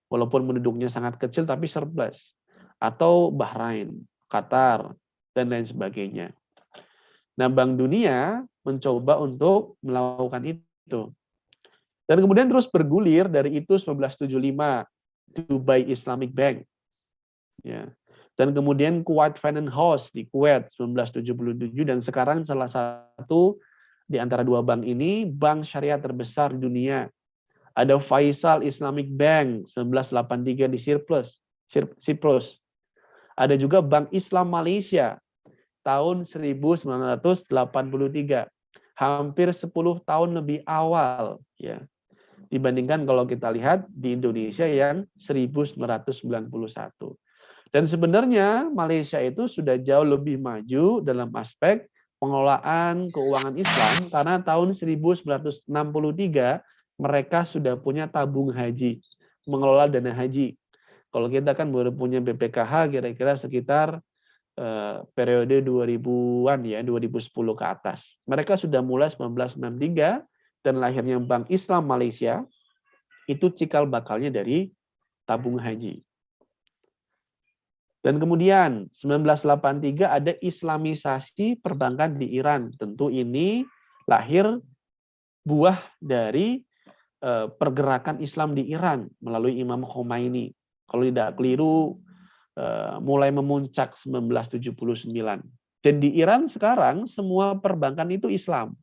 Walaupun penduduknya sangat kecil tapi surplus. Atau Bahrain, Qatar, dan lain sebagainya. Nah, Bank Dunia mencoba untuk melakukan itu. Dan kemudian terus bergulir dari itu 1975 Dubai Islamic Bank. Ya. Dan kemudian Kuwait Finance House di Kuwait 1977 dan sekarang salah satu di antara dua bank ini bank syariah terbesar di dunia. Ada Faisal Islamic Bank 1983 di Cyprus. Ada juga Bank Islam Malaysia tahun 1983. Hampir 10 tahun lebih awal ya. Dibandingkan kalau kita lihat di Indonesia yang 1991. Dan sebenarnya Malaysia itu sudah jauh lebih maju dalam aspek pengelolaan keuangan Islam karena tahun 1963 mereka sudah punya tabung haji, mengelola dana haji. Kalau kita kan baru punya BPKH kira-kira sekitar periode 2000-an ya, 2010 ke atas. Mereka sudah mulai 1963 dan lahirnya Bank Islam Malaysia itu cikal bakalnya dari tabung haji. Dan kemudian 1983 ada Islamisasi perbankan di Iran. Tentu ini lahir buah dari pergerakan Islam di Iran melalui Imam Khomeini. Kalau tidak keliru mulai memuncak 1979. Dan di Iran sekarang semua perbankan itu Islam.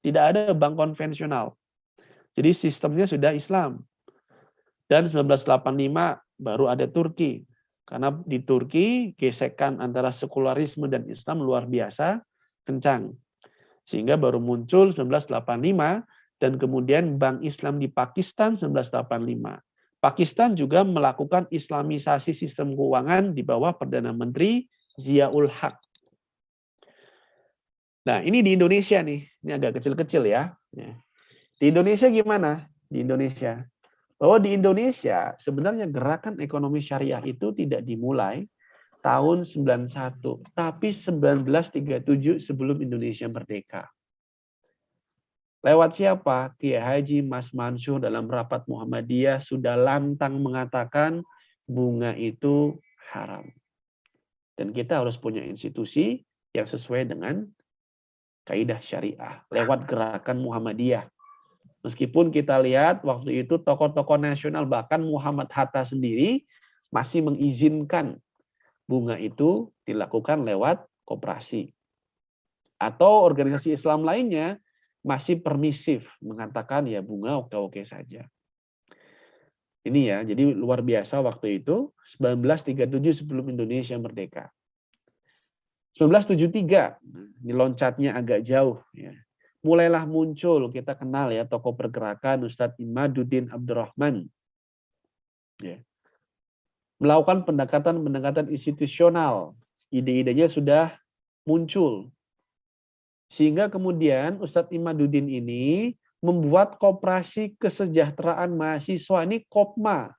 Tidak ada bank konvensional. Jadi sistemnya sudah Islam. Dan 1985 baru ada Turki. Karena di Turki gesekan antara sekularisme dan Islam luar biasa kencang. Sehingga baru muncul 1985 dan kemudian Bank Islam di Pakistan 1985. Pakistan juga melakukan Islamisasi sistem keuangan di bawah Perdana Menteri Ziaul Haq. Nah, ini di Indonesia nih. Ini agak kecil-kecil ya. Di Indonesia gimana? Di Indonesia. Bahwa di Indonesia sebenarnya gerakan ekonomi syariah itu tidak dimulai tahun 91, tapi 1937 sebelum Indonesia merdeka. Lewat siapa? Kiai Haji Mas Mansur dalam rapat Muhammadiyah sudah lantang mengatakan bunga itu haram. Dan kita harus punya institusi yang sesuai dengan kaidah syariah lewat gerakan Muhammadiyah. Meskipun kita lihat waktu itu tokoh-tokoh nasional bahkan Muhammad Hatta sendiri masih mengizinkan bunga itu dilakukan lewat koperasi. Atau organisasi Islam lainnya masih permisif, mengatakan ya bunga oke-oke saja. Ini ya, jadi luar biasa waktu itu, 1937 sebelum Indonesia merdeka. 1973, ini loncatnya agak jauh. Ya. Mulailah muncul, kita kenal ya, tokoh pergerakan Ustadz Imaduddin Abdurrahman. Ya. Melakukan pendekatan-pendekatan institusional. Ide-idenya sudah muncul. Sehingga kemudian Ustadz Imaduddin ini membuat koperasi kesejahteraan mahasiswa, ini Kopma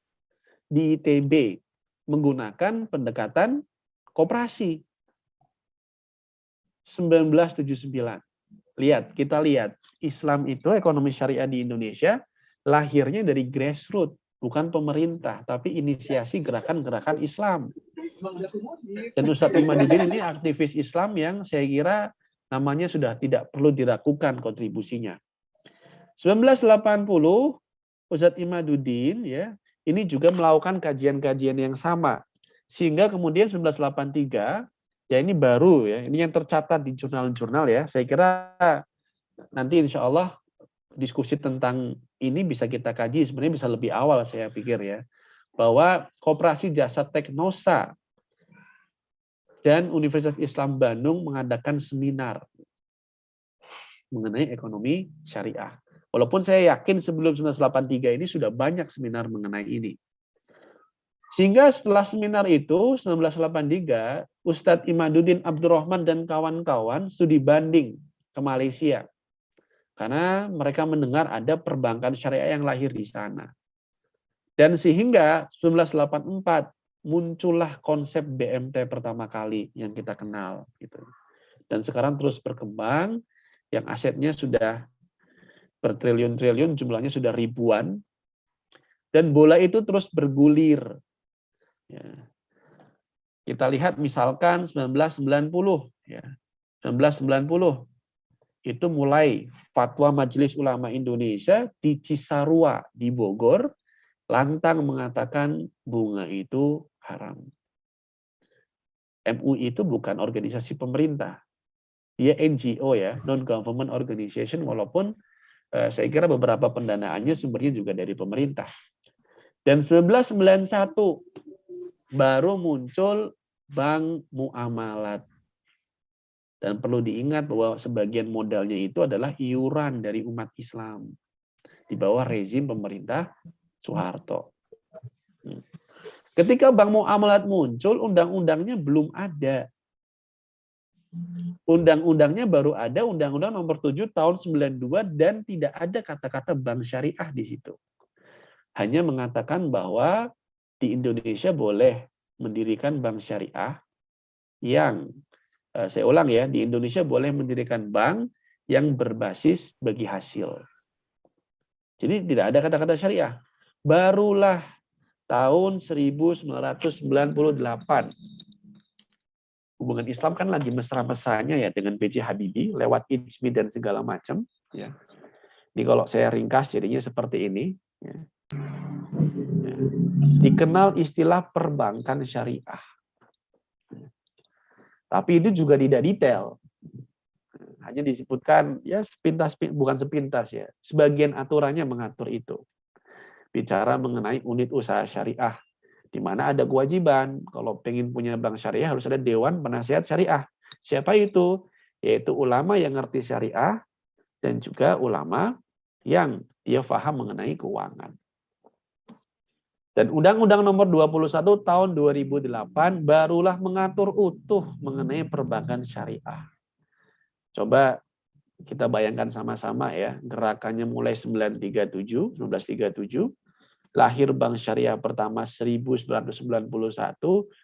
di ITB, menggunakan pendekatan koperasi. 1979. Kita lihat, Islam itu, ekonomi syariah di Indonesia, lahirnya dari grassroots, bukan pemerintah, tapi inisiasi gerakan-gerakan Islam. Dan Ustadz Imaduddin ini aktivis Islam yang saya kira namanya sudah tidak perlu diragukan kontribusinya. 1980, Ustadz Imaduddin ya, ini juga melakukan kajian-kajian yang sama. Sehingga kemudian 1983, ya ini baru ya, ini yang tercatat di jurnal-jurnal ya. Saya kira nanti insya Allah diskusi tentang ini bisa kita kaji, sebenarnya bisa lebih awal saya pikir ya. Bahwa Koperasi Jasa Teknosa dan Universitas Islam Bandung mengadakan seminar mengenai ekonomi syariah. Walaupun saya yakin sebelum 1983 ini sudah banyak seminar mengenai ini. Sehingga setelah seminar itu, 1983, Ustadz Imaduddin Abdurrahman dan kawan-kawan studi banding ke Malaysia. Karena mereka mendengar ada perbankan syariah yang lahir di sana. Dan sehingga 1984 muncullah konsep BMT pertama kali yang kita kenal. Gitu. Dan sekarang terus berkembang, yang asetnya sudah bertriliun-triliun, jumlahnya sudah ribuan, dan bola itu terus bergulir. Ya. Kita lihat misalkan 1990, ya. 1990 itu mulai fatwa Majelis Ulama Indonesia di Cisarua di Bogor lantang mengatakan bunga itu haram. MUI itu bukan organisasi pemerintah, dia NGO ya, non-government organization, walaupun saya kira beberapa pendanaannya sumbernya juga dari pemerintah. Dan 1991 baru muncul Bank Muamalat. Dan perlu diingat bahwa sebagian modalnya itu adalah iuran dari umat Islam di bawah rezim pemerintah Soeharto. Ketika Bank Muamalat muncul, undang-undangnya belum ada. Undang-undangnya baru ada Undang-Undang Nomor 7 Tahun 92 dan tidak ada kata-kata bank syariah di situ. Hanya mengatakan bahwa di Indonesia boleh mendirikan bank syariah yang, saya ulang ya, di Indonesia boleh mendirikan bank yang berbasis bagi hasil. Jadi tidak ada kata-kata syariah. Barulah tahun 1998. Hubungan Islam kan lagi mesra-mesranya ya dengan B.J. Habibie lewat IJMI dan segala macam. Ya. Ini kalau saya ringkas jadinya seperti ini. Ya. Ya. Dikenal istilah perbankan syariah. Tapi itu juga tidak detail. Hanya disebutkan ya sepintas, bukan sepintas ya. Sebagian aturannya mengatur itu. Bicara mengenai unit usaha syariah. Di mana ada kewajiban, kalau pengen punya bank syariah harus ada Dewan Penasihat Syariah. Siapa itu? Yaitu ulama yang ngerti syariah dan juga ulama yang dia paham mengenai keuangan. Dan Undang-Undang Nomor 21 Tahun 2008 barulah mengatur utuh mengenai perbankan syariah. Coba kita bayangkan sama-sama ya, gerakannya mulai 1937, lahir Bank Syariah pertama 1991,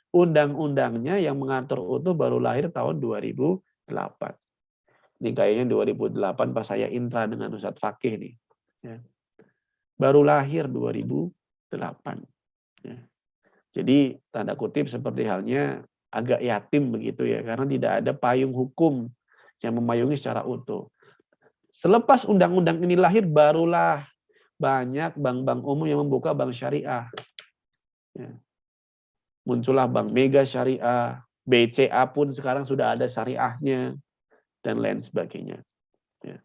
undang-undangnya yang mengatur utuh baru lahir tahun 2008. Ini kayaknya 2008 pas saya intra dengan Ustadz Fakih nih. Ya. Baru lahir 2008. Ya. Jadi tanda kutip seperti halnya agak yatim begitu ya, karena tidak ada payung hukum yang memayungi secara utuh. Selepas undang-undang ini lahir, barulah banyak bank-bank umum yang membuka bank syariah. Ya. muncullah Bank Mega Syariah, BCA pun sekarang sudah ada syariahnya, dan lain sebagainya. Ya.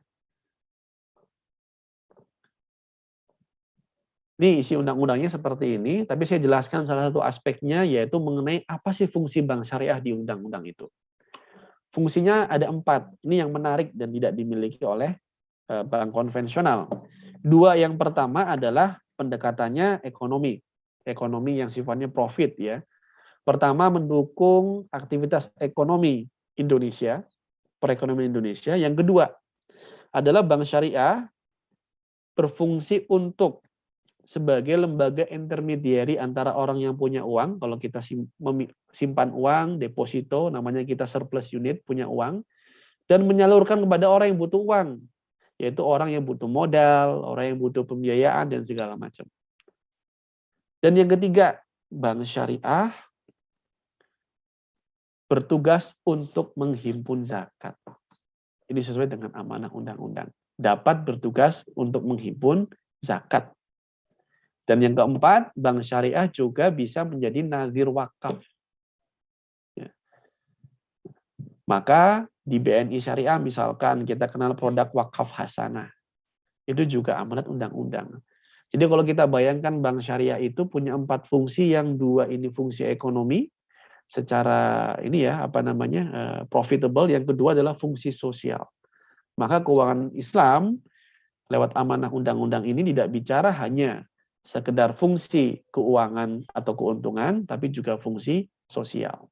Ini isi undang-undangnya seperti ini, tapi saya jelaskan salah satu aspeknya, yaitu mengenai apa sih fungsi bank syariah di undang-undang itu. Fungsinya ada 4, ini yang menarik dan tidak dimiliki oleh bank konvensional. 2 yang pertama adalah pendekatannya ekonomi yang sifatnya profit ya. Pertama, mendukung aktivitas ekonomi Indonesia, perekonomian Indonesia. Yang kedua adalah bank syariah berfungsi untuk sebagai lembaga intermediari antara orang yang punya uang, kalau kita simpan uang, deposito, namanya kita surplus unit, punya uang, dan menyalurkan kepada orang yang butuh uang, yaitu orang yang butuh modal, orang yang butuh pembiayaan, dan segala macam. Dan yang ketiga, bank syariah bertugas untuk menghimpun zakat. Ini sesuai dengan amanah undang-undang. Dapat bertugas untuk menghimpun zakat. Dan yang keempat, bank syariah juga bisa menjadi nazir wakaf. Ya. Maka di BNI Syariah misalkan kita kenal produk wakaf hasanah. Itu juga amanat undang-undang. Jadi kalau kita bayangkan bank syariah itu punya 4 fungsi, yang 2 ini fungsi ekonomi secara ini ya profitable, yang kedua adalah fungsi sosial. Maka keuangan Islam lewat amanah undang-undang ini tidak bicara hanya sekedar fungsi keuangan atau keuntungan, tapi juga fungsi sosial.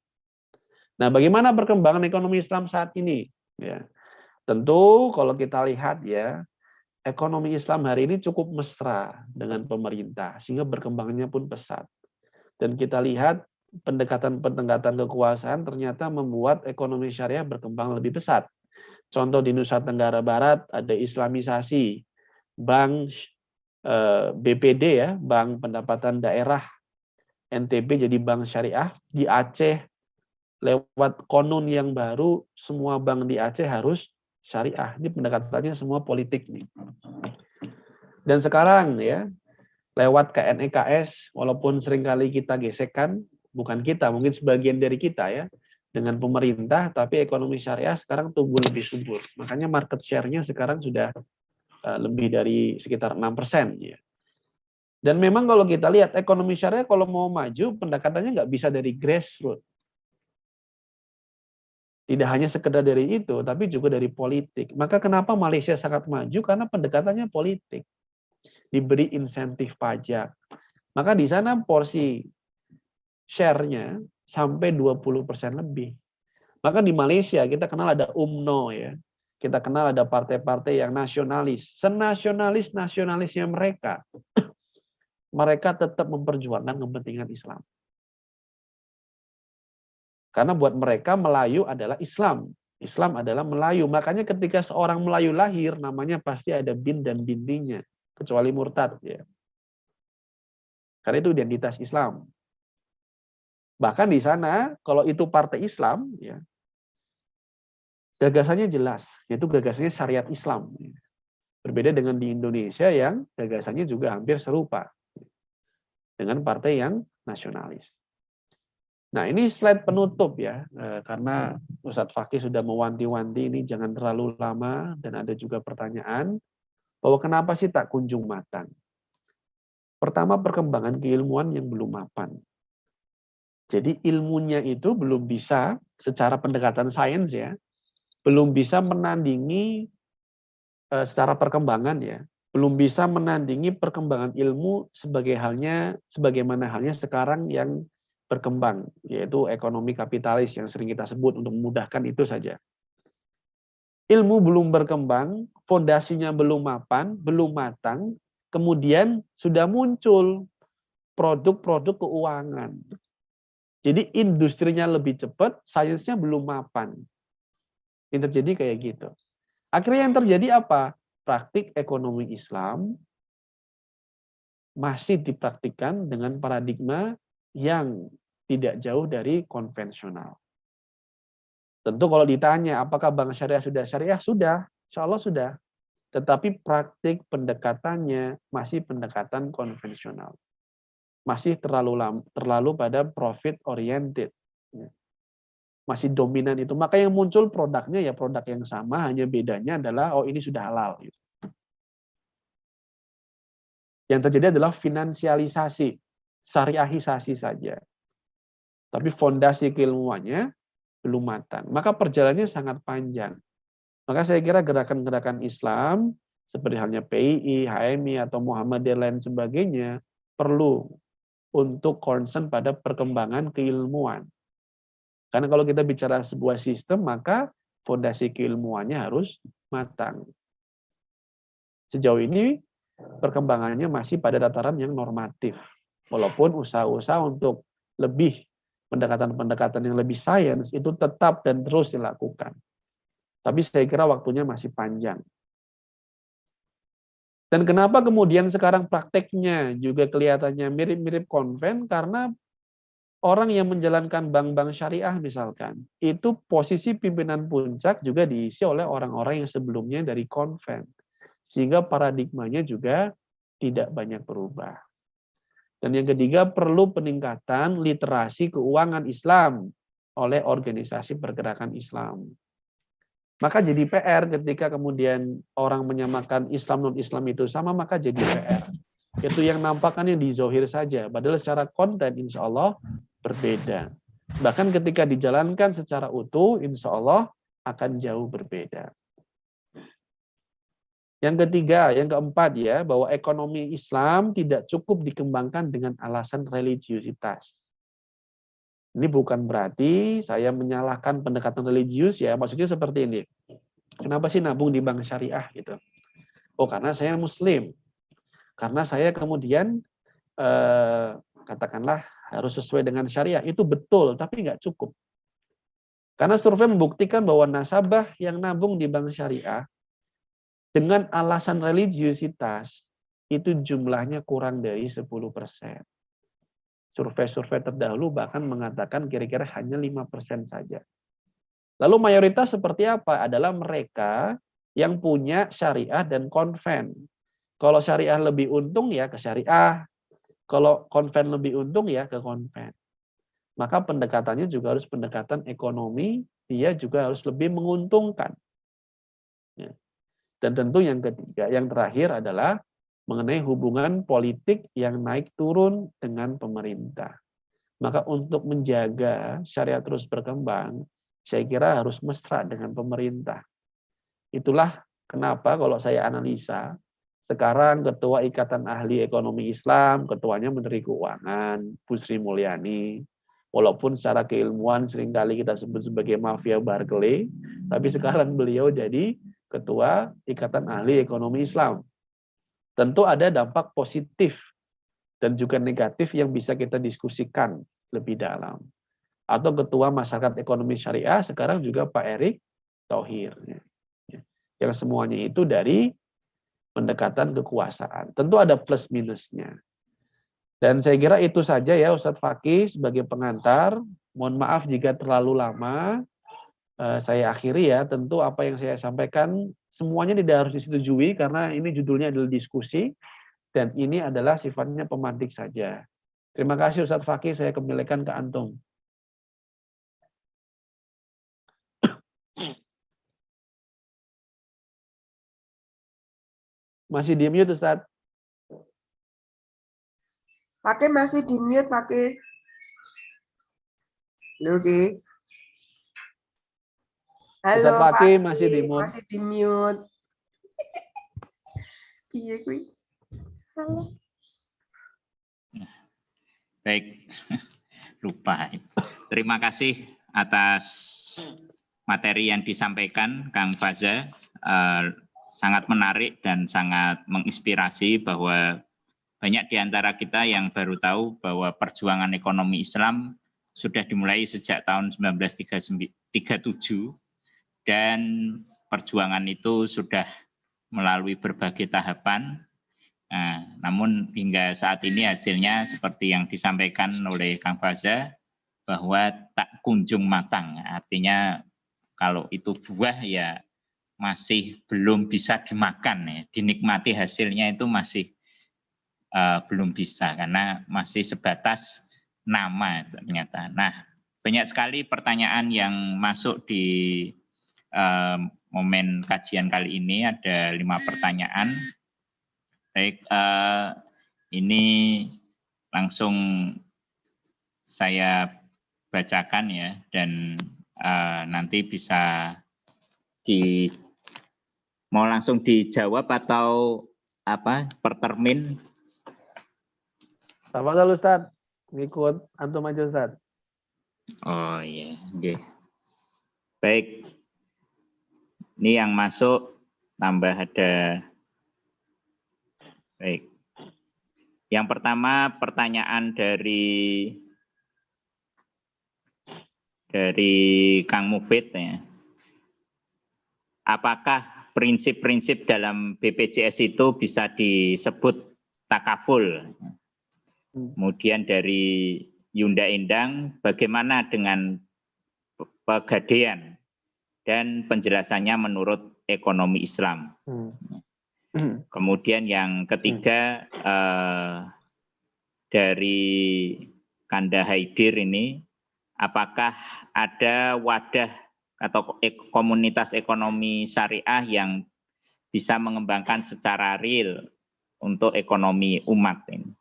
Nah, bagaimana perkembangan ekonomi Islam saat ini? Ya, tentu kalau kita lihat ya, ekonomi Islam hari ini cukup mesra dengan pemerintah, sehingga berkembangnya pun pesat. Dan kita lihat pendekatan-pendekatan kekuasaan ternyata membuat ekonomi syariah berkembang lebih pesat. Contoh di Nusa Tenggara Barat ada islamisasi, bank BPD ya, Bank Pendapatan Daerah NTB jadi bank syariah. Di Aceh lewat konun yang baru, semua bank di Aceh harus syariah. Ini pendekatannya semua politik nih. Dan sekarang ya, lewat KNEKS, walaupun seringkali kita gesekan, bukan kita, mungkin sebagian dari kita ya, dengan pemerintah, tapi ekonomi syariah sekarang tumbuh lebih subur. Makanya market share-nya sekarang sudah lebih dari sekitar 6%. Ya. Dan memang kalau kita lihat ekonomi syariah kalau mau maju, pendekatannya nggak bisa dari grassroots. Tidak hanya sekedar dari itu, tapi juga dari politik. Maka kenapa Malaysia sangat maju? Karena pendekatannya politik. Diberi insentif pajak. Maka di sana porsi share-nya sampai 20% lebih. Maka di Malaysia kita kenal ada UMNO ya. Kita kenal ada partai-partai yang nasionalis. Senasionalis-nasionalisnya mereka. Mereka tetap memperjuangkan kepentingan Islam. Karena buat mereka Melayu adalah Islam. Islam adalah Melayu. Makanya ketika seorang Melayu lahir, namanya pasti ada bin dan bintinya. Kecuali murtad. Ya. Karena itu identitas Islam. Bahkan di sana, kalau itu partai Islam, ya, gagasannya jelas. Yaitu gagasannya syariat Islam. Berbeda dengan di Indonesia yang gagasannya juga hampir serupa. Dengan partai yang nasionalis. Nah, ini slide penutup ya, karena Ustadz Fakih sudah mewanti-wanti ini jangan terlalu lama, dan ada juga pertanyaan bahwa kenapa sih tak kunjung matang. Pertama, perkembangan keilmuan yang belum mapan. Jadi ilmunya itu belum bisa secara pendekatan sains ya, belum bisa menandingi secara perkembangan ya, belum bisa menandingi perkembangan ilmu sebagaimana halnya sekarang yang berkembang, yaitu ekonomi kapitalis yang sering kita sebut untuk memudahkan itu saja. Ilmu belum berkembang, fondasinya belum mapan, belum matang, kemudian sudah muncul produk-produk keuangan. Jadi industrinya lebih cepat, sainsnya belum mapan. Yang terjadi kayak gitu. Akhirnya yang terjadi apa? Praktik ekonomi Islam masih dipraktikkan dengan paradigma yang tidak jauh dari konvensional. Tentu kalau ditanya apakah bank syariah sudah syariah? Sudah, insya Allah sudah. Tetapi praktik pendekatannya masih pendekatan konvensional. masih terlalu pada profit oriented. Masih dominan itu. Maka yang muncul produknya ya produk yang sama, hanya bedanya adalah oh ini sudah halal. Yang terjadi adalah finansialisasi, syariahisasi saja. Tapi fondasi keilmuannya belum matang. Maka perjalanannya sangat panjang. Maka saya kira gerakan-gerakan Islam seperti halnya PII, HMI atau Muhammadiyah lain sebagainya perlu untuk concern pada perkembangan keilmuan. Karena kalau kita bicara sebuah sistem, maka fondasi keilmuannya harus matang. Sejauh ini perkembangannya masih pada tataran yang normatif. Walaupun usaha-usaha untuk lebih pendekatan-pendekatan yang lebih sains itu tetap dan terus dilakukan. Tapi saya kira waktunya masih panjang. Dan kenapa kemudian sekarang prakteknya juga kelihatannya mirip-mirip konven? Karena orang yang menjalankan bank-bank syariah misalkan, itu posisi pimpinan puncak juga diisi oleh orang-orang yang sebelumnya dari konven. Sehingga paradigmanya juga tidak banyak berubah. Dan yang ketiga, perlu peningkatan literasi keuangan Islam oleh organisasi pergerakan Islam. Maka jadi PR ketika kemudian orang menyamakan Islam non-Islam itu sama, maka jadi PR. Itu yang nampaknya di zohir saja, padahal secara konten insya Allah berbeda. Bahkan ketika dijalankan secara utuh, insya Allah akan jauh berbeda. Yang ketiga, yang keempat ya, bahwa ekonomi Islam tidak cukup dikembangkan dengan alasan religiusitas. Ini bukan berarti saya menyalahkan pendekatan religius ya, maksudnya seperti ini. Kenapa sih nabung di bank syariah gitu? Oh, karena saya Muslim. Karena saya kemudian katakanlah harus sesuai dengan syariah. Itu betul, tapi nggak cukup. Karena survei membuktikan bahwa nasabah yang nabung di bank syariah dengan alasan religiusitas itu jumlahnya kurang dari 10%. Survei-survei terdahulu bahkan mengatakan kira-kira hanya 5% saja. Lalu mayoritas seperti apa? Adalah mereka yang punya syariah dan konven. Kalau syariah lebih untung ya ke syariah. Kalau konven lebih untung ya ke konven. Maka pendekatannya juga harus pendekatan ekonomi, dia juga harus lebih menguntungkan. Dan tentu yang ketiga, yang terakhir adalah mengenai hubungan politik yang naik turun dengan pemerintah. Maka untuk menjaga syariat terus berkembang, saya kira harus mesra dengan pemerintah. Itulah kenapa kalau saya analisa, sekarang Ketua Ikatan Ahli Ekonomi Islam, ketuanya Menteri Keuangan, Bu Sri Mulyani, walaupun secara keilmuan seringkali kita sebut sebagai mafia Barclay, tapi sekarang beliau jadi Ketua Ikatan Ahli Ekonomi Islam. Tentu ada dampak positif dan juga negatif yang bisa kita diskusikan lebih dalam. Atau Ketua Masyarakat Ekonomi Syariah, sekarang juga Pak Erick Thohir. Yang semuanya itu dari pendekatan kekuasaan. Tentu ada plus minusnya. Dan saya kira itu saja ya Ustadz Fakih sebagai pengantar. Mohon maaf jika terlalu lama. Saya akhiri ya, tentu apa yang saya sampaikan semuanya tidak harus disetujui karena ini judulnya adalah diskusi dan ini adalah sifatnya pemantik saja. Terima kasih Ustadz Fakih, saya kembalikan ke antum. Masih di mute Ustadz?
Pakai masih di mute, pakai. Oke. Halo,
Ustadz Fakih masih di mute.
Masih di mute. Iya, kui. Halo.
Baik, lupa. Terima kasih atas materi yang disampaikan Kang Faza. Sangat menarik dan sangat menginspirasi bahwa banyak di antara kita yang baru tahu bahwa perjuangan ekonomi Islam sudah dimulai sejak tahun 1937 dan perjuangan itu sudah melalui berbagai tahapan. Nah, namun hingga saat ini hasilnya seperti yang disampaikan oleh Kang Faza bahwa tak kunjung matang. Artinya kalau itu buah ya masih belum bisa dimakan ya. Dinikmati hasilnya itu masih belum bisa karena masih sebatas nama ternyata. Nah, banyak sekali pertanyaan yang masuk di momen kajian kali ini, ada 5 pertanyaan. Baik, ini langsung saya bacakan ya, dan nanti bisa mau langsung dijawab atau apa per termin?
Tafadhol Ustaz, ngikut antum aja Ustaz.
Oh iya, oke. Baik. Ini yang masuk tambah ada. Baik. Yang pertama pertanyaan dari Kang Mufid ya. Apakah prinsip-prinsip dalam BPJS itu bisa disebut takaful? Kemudian dari Yunda Endang, bagaimana dengan pegadaian dan penjelasannya menurut ekonomi Islam? Kemudian yang ketiga dari Kanda Haidir ini, apakah ada wadah atau komunitas ekonomi syariah yang bisa mengembangkan secara real untuk ekonomi umat ini?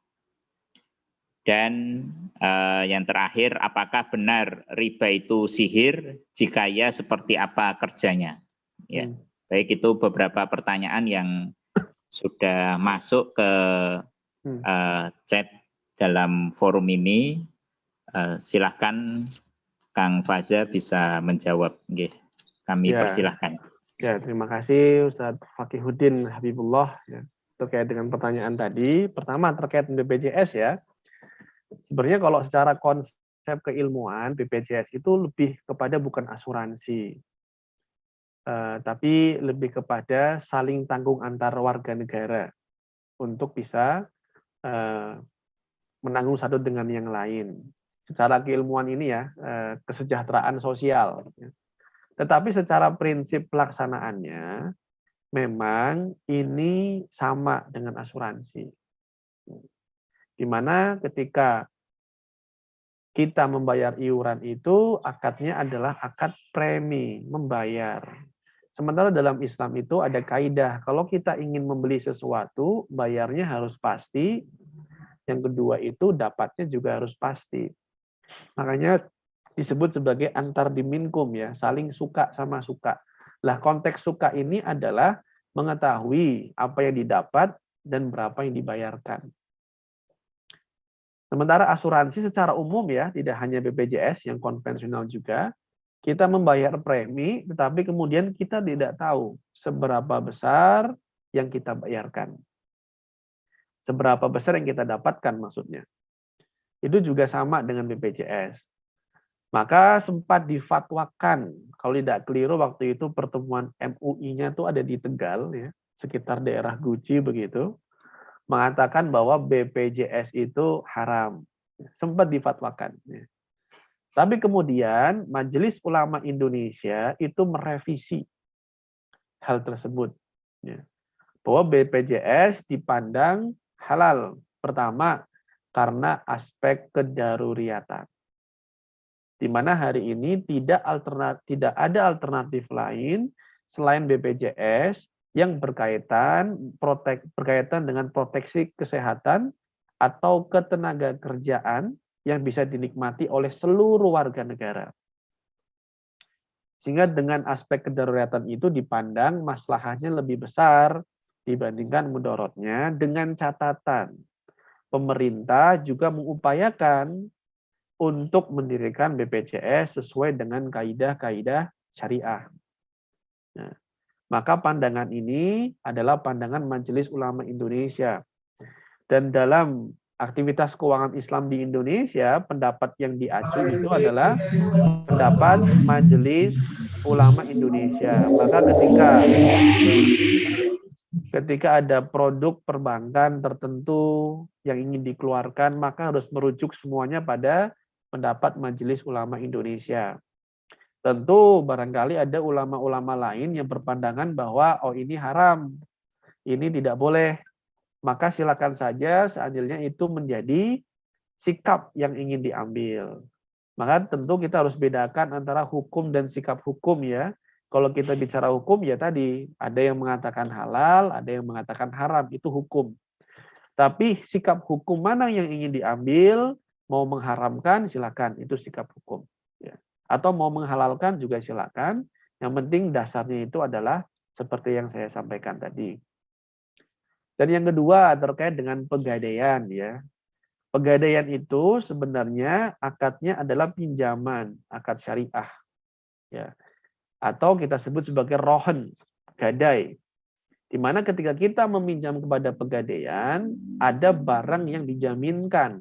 Dan yang terakhir, apakah benar riba itu sihir? Jika ya, seperti apa kerjanya? Ya, baik, itu beberapa pertanyaan yang sudah masuk ke chat dalam forum ini. Silahkan Kang Faza bisa menjawab. Kami persilahkan.
Ya, terima kasih Ustadz Fakihuddin Habibullah ya, terkait dengan pertanyaan tadi. Pertama terkait BPJS ya. Sebenarnya kalau secara konsep keilmuan BPJS itu lebih kepada bukan asuransi, tapi lebih kepada saling tanggung antar warga negara untuk bisa menanggung satu dengan yang lain. Secara keilmuan ini ya, kesejahteraan sosial. Tetapi secara prinsip pelaksanaannya memang ini sama dengan asuransi. Di mana ketika kita membayar iuran itu akadnya adalah akad premi, membayar. Sementara dalam Islam itu ada kaidah, kalau kita ingin membeli sesuatu, bayarnya harus pasti. Yang kedua itu dapatnya juga harus pasti. Makanya disebut sebagai antar diminkum ya, saling suka sama suka. Lah konteks suka ini adalah mengetahui apa yang didapat dan berapa yang dibayarkan. Sementara asuransi secara umum ya, tidak hanya BPJS yang konvensional juga, kita membayar premi, tetapi kemudian kita tidak tahu seberapa besar yang kita bayarkan. Seberapa besar yang kita dapatkan maksudnya. Itu juga sama dengan BPJS. Maka sempat difatwakan, kalau tidak keliru waktu itu pertemuan MUI-nya tuh ada di Tegal ya, sekitar daerah Guci begitu, mengatakan bahwa BPJS itu haram. Sempat difatwakan. Tapi kemudian Majelis Ulama Indonesia itu merevisi hal tersebut. Bahwa BPJS dipandang halal. Pertama, karena aspek kedaruriatan. Di mana hari ini tidak ada alternatif lain selain BPJS yang berkaitan dengan proteksi kesehatan atau ketenaga kerjaan yang bisa dinikmati oleh seluruh warga negara. Sehingga dengan aspek kedaruratan itu dipandang maslahahnya lebih besar dibandingkan mudorotnya, dengan catatan pemerintah juga mengupayakan untuk mendirikan BPJS sesuai dengan kaidah-kaidah syariah. Nah, maka pandangan ini adalah pandangan Majelis Ulama Indonesia. Dan dalam aktivitas keuangan Islam di Indonesia, pendapat yang diacu itu adalah pendapat Majelis Ulama Indonesia. Maka ketika ada produk perbankan tertentu yang ingin dikeluarkan, maka harus merujuk semuanya pada pendapat Majelis Ulama Indonesia. Tentu barangkali ada ulama-ulama lain yang berpandangan bahwa oh ini haram, ini tidak boleh. maka silakan saja seandainya itu menjadi sikap yang ingin diambil. Maka tentu kita harus bedakan antara hukum dan sikap hukum ya. Kalau kita bicara hukum ya tadi, ada yang mengatakan halal, ada yang mengatakan haram, itu hukum. Tapi sikap hukum mana yang ingin diambil, mau mengharamkan silakan, itu sikap hukum. Ya. Atau mau menghalalkan juga silakan. Yang penting dasarnya itu adalah seperti yang saya sampaikan tadi. Dan yang kedua terkait dengan pegadaian ya. Pegadaian itu sebenarnya akadnya adalah pinjaman, akad syariah. Ya. Atau kita sebut sebagai rohen, gadai. Di mana ketika kita meminjam kepada pegadaian, ada barang yang dijaminkan.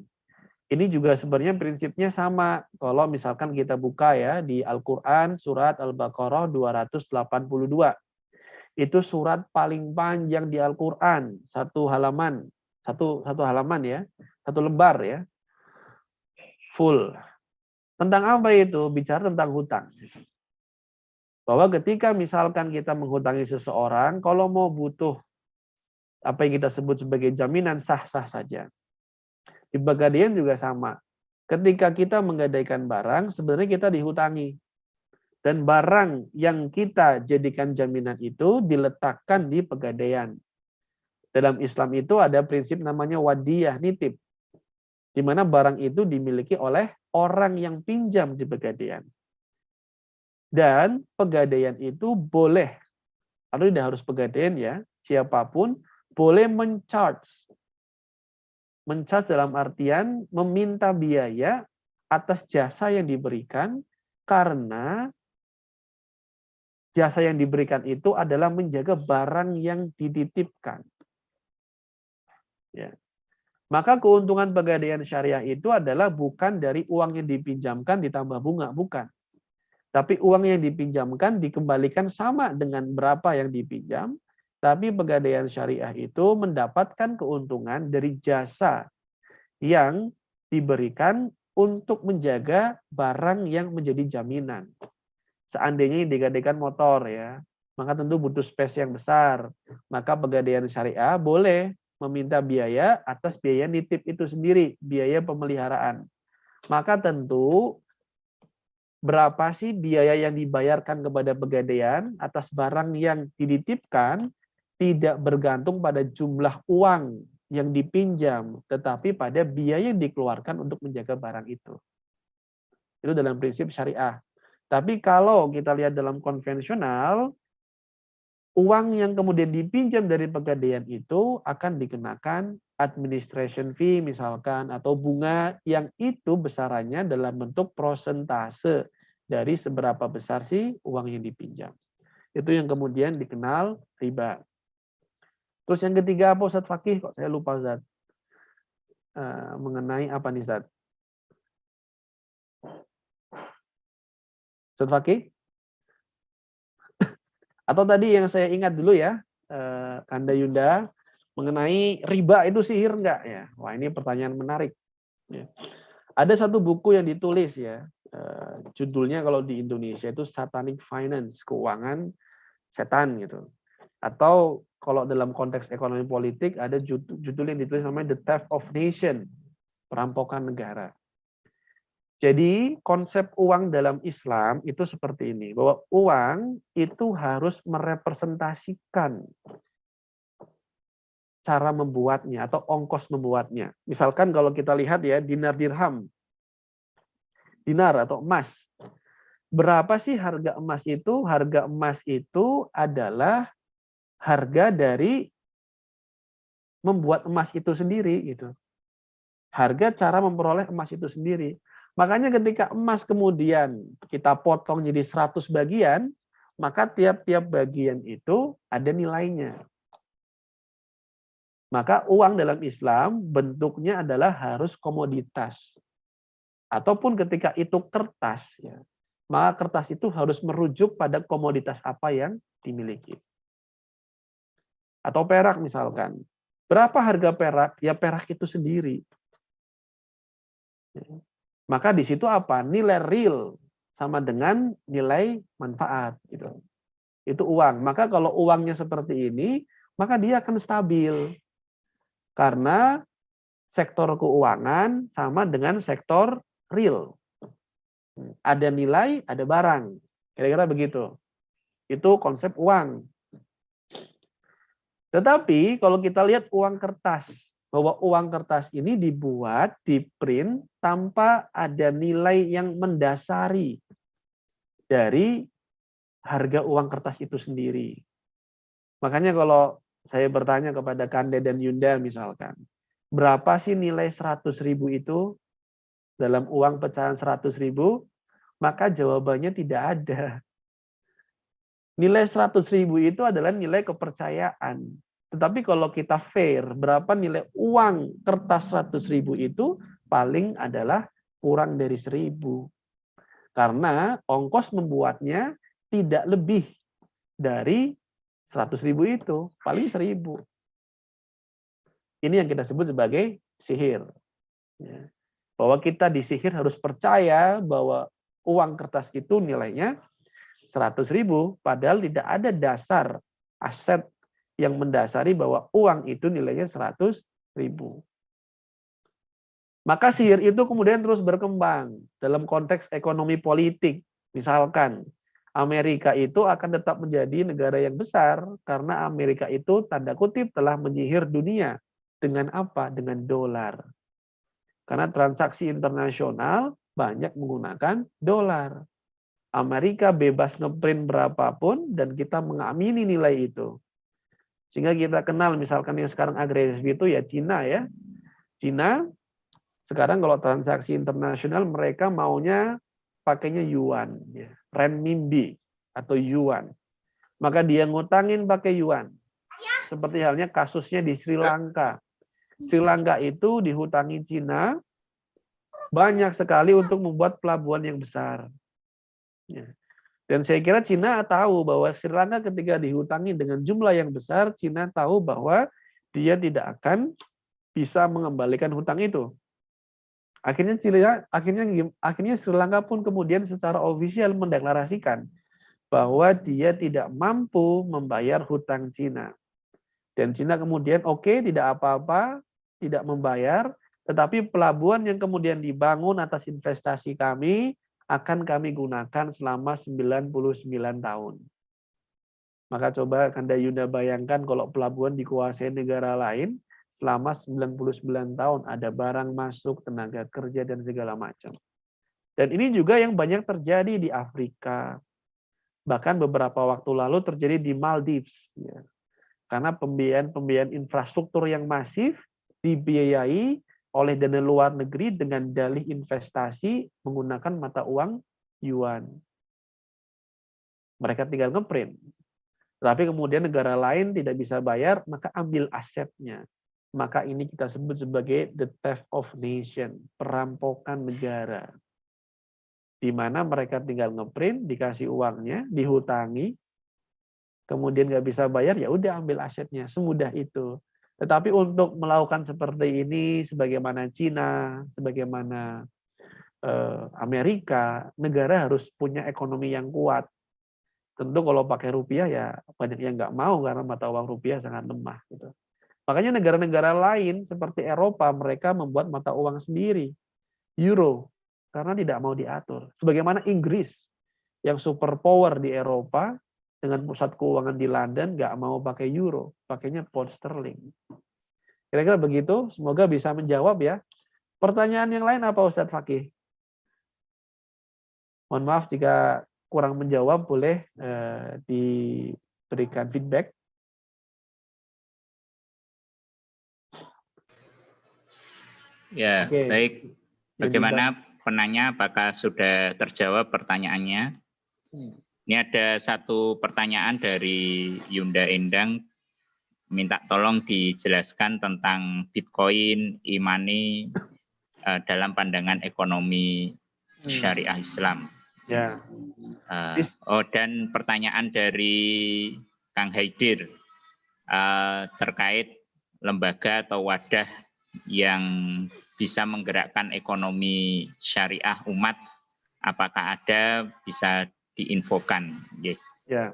Ini juga sebenarnya prinsipnya sama. Kalau misalkan kita buka ya di Al-Quran surat Al-Baqarah 282. Itu surat paling panjang di Al-Quran, satu halaman ya, satu lembar ya, full. Tentang apa itu? Bicara tentang hutang. Bahwa ketika misalkan kita menghutangi seseorang, kalau mau butuh apa yang kita sebut sebagai jaminan sah-sah saja. Di pegadaian juga sama. Ketika kita menggadaikan barang, sebenarnya kita dihutangi. Dan barang yang kita jadikan jaminan itu diletakkan di pegadaian. Dalam Islam itu ada prinsip namanya wadiyah, nitip. Di mana barang itu dimiliki oleh orang yang pinjam di pegadaian. Dan pegadaian itu boleh, atau tidak harus pegadaian ya, siapapun boleh mencharge. Mencharge dalam artian meminta biaya atas jasa yang diberikan karena jasa yang diberikan itu adalah menjaga barang yang dititipkan. Ya. Maka keuntungan pegadaian syariah itu adalah bukan dari uang yang dipinjamkan ditambah bunga, bukan. Tapi uang yang dipinjamkan dikembalikan sama dengan berapa yang dipinjam, tapi pegadaian syariah itu mendapatkan keuntungan dari jasa yang diberikan untuk menjaga barang yang menjadi jaminan. Seandainya digadaikan motor ya, maka tentu butuh space yang besar. Maka pegadaian syariah boleh meminta biaya atas biaya nitip itu sendiri, biaya pemeliharaan. Maka tentu berapa sih biaya yang dibayarkan kepada pegadaian atas barang yang dititipkan tidak bergantung pada jumlah uang yang dipinjam, tetapi pada biaya yang dikeluarkan untuk menjaga barang itu. Itu dalam prinsip syariah. Tapi kalau kita lihat dalam konvensional, uang yang kemudian dipinjam dari pegadaian itu akan dikenakan administration fee misalkan, atau bunga yang itu besarannya dalam bentuk prosentase dari seberapa besar sih uang yang dipinjam. Itu yang kemudian dikenal riba. Terus yang ketiga apa Ustadz Fakih? Kok saya lupa Ustadz. Mengenai apa nih Ustadz? Ustadz Fakih? Atau tadi yang saya ingat dulu ya, Kanda Yunda, mengenai riba itu sihir enggak ya? Wah ini pertanyaan menarik. Ya. Ada satu buku yang ditulis ya, judulnya kalau di Indonesia itu Satanic Finance, keuangan setan gitu. Atau kalau dalam konteks ekonomi politik ada judul yang ditulis namanya The Theft of Nation, perampokan negara. Jadi konsep uang dalam Islam itu seperti ini, bahwa uang itu harus merepresentasikan cara membuatnya atau ongkos membuatnya. Misalkan kalau kita lihat ya dinar dirham, dinar atau emas. Berapa sih harga emas itu? Harga emas itu adalah harga dari membuat emas itu sendiri gitu. Harga cara memperoleh emas itu sendiri. Makanya ketika emas kemudian kita potong jadi 100 bagian, maka tiap-tiap bagian itu ada nilainya. Maka uang dalam Islam bentuknya adalah harus komoditas. Ataupun ketika itu kertas, ya, maka kertas itu harus merujuk pada komoditas apa yang dimiliki. Atau perak misalkan. Berapa harga perak? Ya perak itu sendiri. Maka di situ apa? Nilai real sama dengan nilai manfaat gitu. Itu uang. Maka kalau uangnya seperti ini, maka dia akan stabil. Karena sektor keuangan sama dengan sektor real. Ada nilai, ada barang. Kira-kira begitu. Itu konsep uang. Tetapi kalau kita lihat uang kertas, bahwa uang kertas ini dibuat, di-print tanpa ada nilai yang mendasari dari harga uang kertas itu sendiri. Makanya kalau saya bertanya kepada Kande dan Yunda misalkan, berapa sih nilai 100.000 itu dalam uang pecahan 100.000? Maka jawabannya tidak ada. Nilai 100.000 itu adalah nilai kepercayaan. Tetapi kalau kita fair, berapa nilai uang kertas 100.000 itu paling adalah kurang dari 1.000. Karena ongkos membuatnya tidak lebih dari 100.000 itu, paling 1.000. Ini yang kita sebut sebagai sihir. Bahwa kita disihir harus percaya bahwa uang kertas itu nilainya 100.000, padahal tidak ada dasar aset yang mendasari bahwa uang itu nilainya 100.000. Maka sihir itu kemudian terus berkembang dalam konteks ekonomi politik. Misalkan Amerika itu akan tetap menjadi negara yang besar karena Amerika itu tanda kutip telah menyihir dunia. Dengan apa? Dengan dolar. Karena transaksi internasional banyak menggunakan dolar. Amerika bebas ngeprint berapapun dan kita mengamini nilai itu. Sehingga kita kenal misalkan yang sekarang agresif itu ya Cina ya. Cina sekarang kalau transaksi internasional mereka maunya pakainya yuan, ya. Renminbi atau yuan. Maka dia ngutangin pakai yuan. Seperti halnya kasusnya di Sri Lanka. Sri Lanka itu dihutangi Cina banyak sekali untuk membuat pelabuhan yang besar. Ya. Dan saya kira Cina tahu bahwa Sri Lanka ketika dihutangi dengan jumlah yang besar, Cina tahu bahwa dia tidak akan bisa mengembalikan hutang itu. Akhirnya Sri Lanka pun kemudian secara ofisial mendeklarasikan bahwa dia tidak mampu membayar hutang Cina. Dan Cina kemudian oke, tidak apa-apa, tidak membayar, tetapi pelabuhan yang kemudian dibangun atas investasi kami akan kami gunakan selama 99 tahun. Maka coba Kanda Yunda bayangkan kalau pelabuhan dikuasai negara lain, selama 99 tahun ada barang masuk, tenaga kerja, dan segala macam. Dan ini juga yang banyak terjadi di Afrika. Bahkan beberapa waktu lalu terjadi di Maldives. Ya. Karena pembiayaan infrastruktur yang masif dibiayai oleh dana luar negeri dengan dalih investasi menggunakan mata uang yuan. Mereka tinggal ngeprint. Tapi kemudian negara lain tidak bisa bayar, maka ambil asetnya. Maka ini kita sebut sebagai the theft of nation, perampokan negara. Di mana mereka tinggal ngeprint, dikasih uangnya, dihutangi, kemudian nggak bisa bayar, ya udah ambil asetnya, semudah itu. Tetapi untuk melakukan seperti ini, sebagaimana Cina, sebagaimana Amerika, negara harus punya ekonomi yang kuat. Tentu kalau pakai rupiah ya banyak yang nggak mau karena mata uang rupiah sangat lemah. Gitu. Makanya negara-negara lain seperti Eropa, mereka membuat mata uang sendiri, euro, karena tidak mau diatur. Sebagaimana Inggris, yang super power di Eropa, dengan pusat keuangan di London nggak mau pakai euro, pakainya pound sterling. Kira-kira begitu, semoga bisa menjawab ya. Pertanyaan yang lain apa Ustadz Fakih? Mohon maaf jika kurang menjawab, boleh diberikan feedback.
Ya,
Oke.
baik. Bagaimana penanya, apakah sudah terjawab pertanyaannya? Ini ada satu pertanyaan dari Yunda Endang, minta tolong dijelaskan tentang Bitcoin, e-money dalam pandangan ekonomi syariah Islam.
Ya.
Dan pertanyaan dari Kang Haidir terkait lembaga atau wadah yang bisa menggerakkan ekonomi syariah umat, apakah ada, bisa diinfokan.
Ya.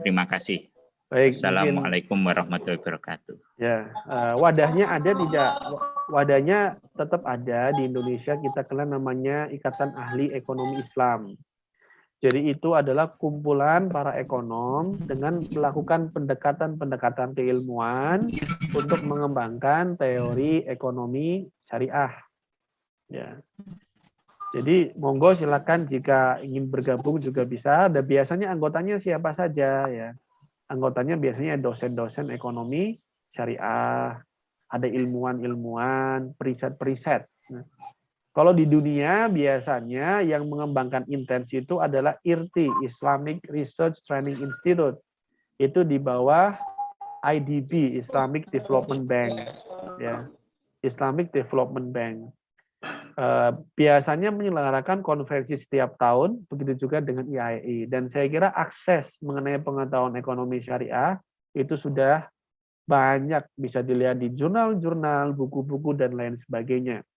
Terima kasih.
Baik, mungkin
Assalamualaikum warahmatullahi wabarakatuh.
ya wadahnya ada tidak? Wadahnya tetap ada di Indonesia. Kita kenal namanya Ikatan Ahli Ekonomi Islam. Jadi itu adalah kumpulan para ekonom dengan melakukan pendekatan-pendekatan keilmuan untuk mengembangkan teori ekonomi syariah. Ya. Jadi monggo silakan jika ingin bergabung juga bisa. Dan biasanya anggotanya siapa saja ya. Anggotanya biasanya dosen-dosen ekonomi syariah, ada ilmuwan-ilmuwan, periset-periset. Nah, kalau di dunia biasanya yang mengembangkan intens itu adalah IRTI, Islamic Research Training Institute. Itu di bawah IDB, Islamic Development Bank. Ya, Islamic Development Bank. Biasanya menyelenggarakan konferensi setiap tahun, begitu juga dengan IAEI. Dan saya kira akses mengenai pengetahuan ekonomi syariah itu sudah banyak bisa dilihat di jurnal-jurnal, buku-buku, dan lain sebagainya.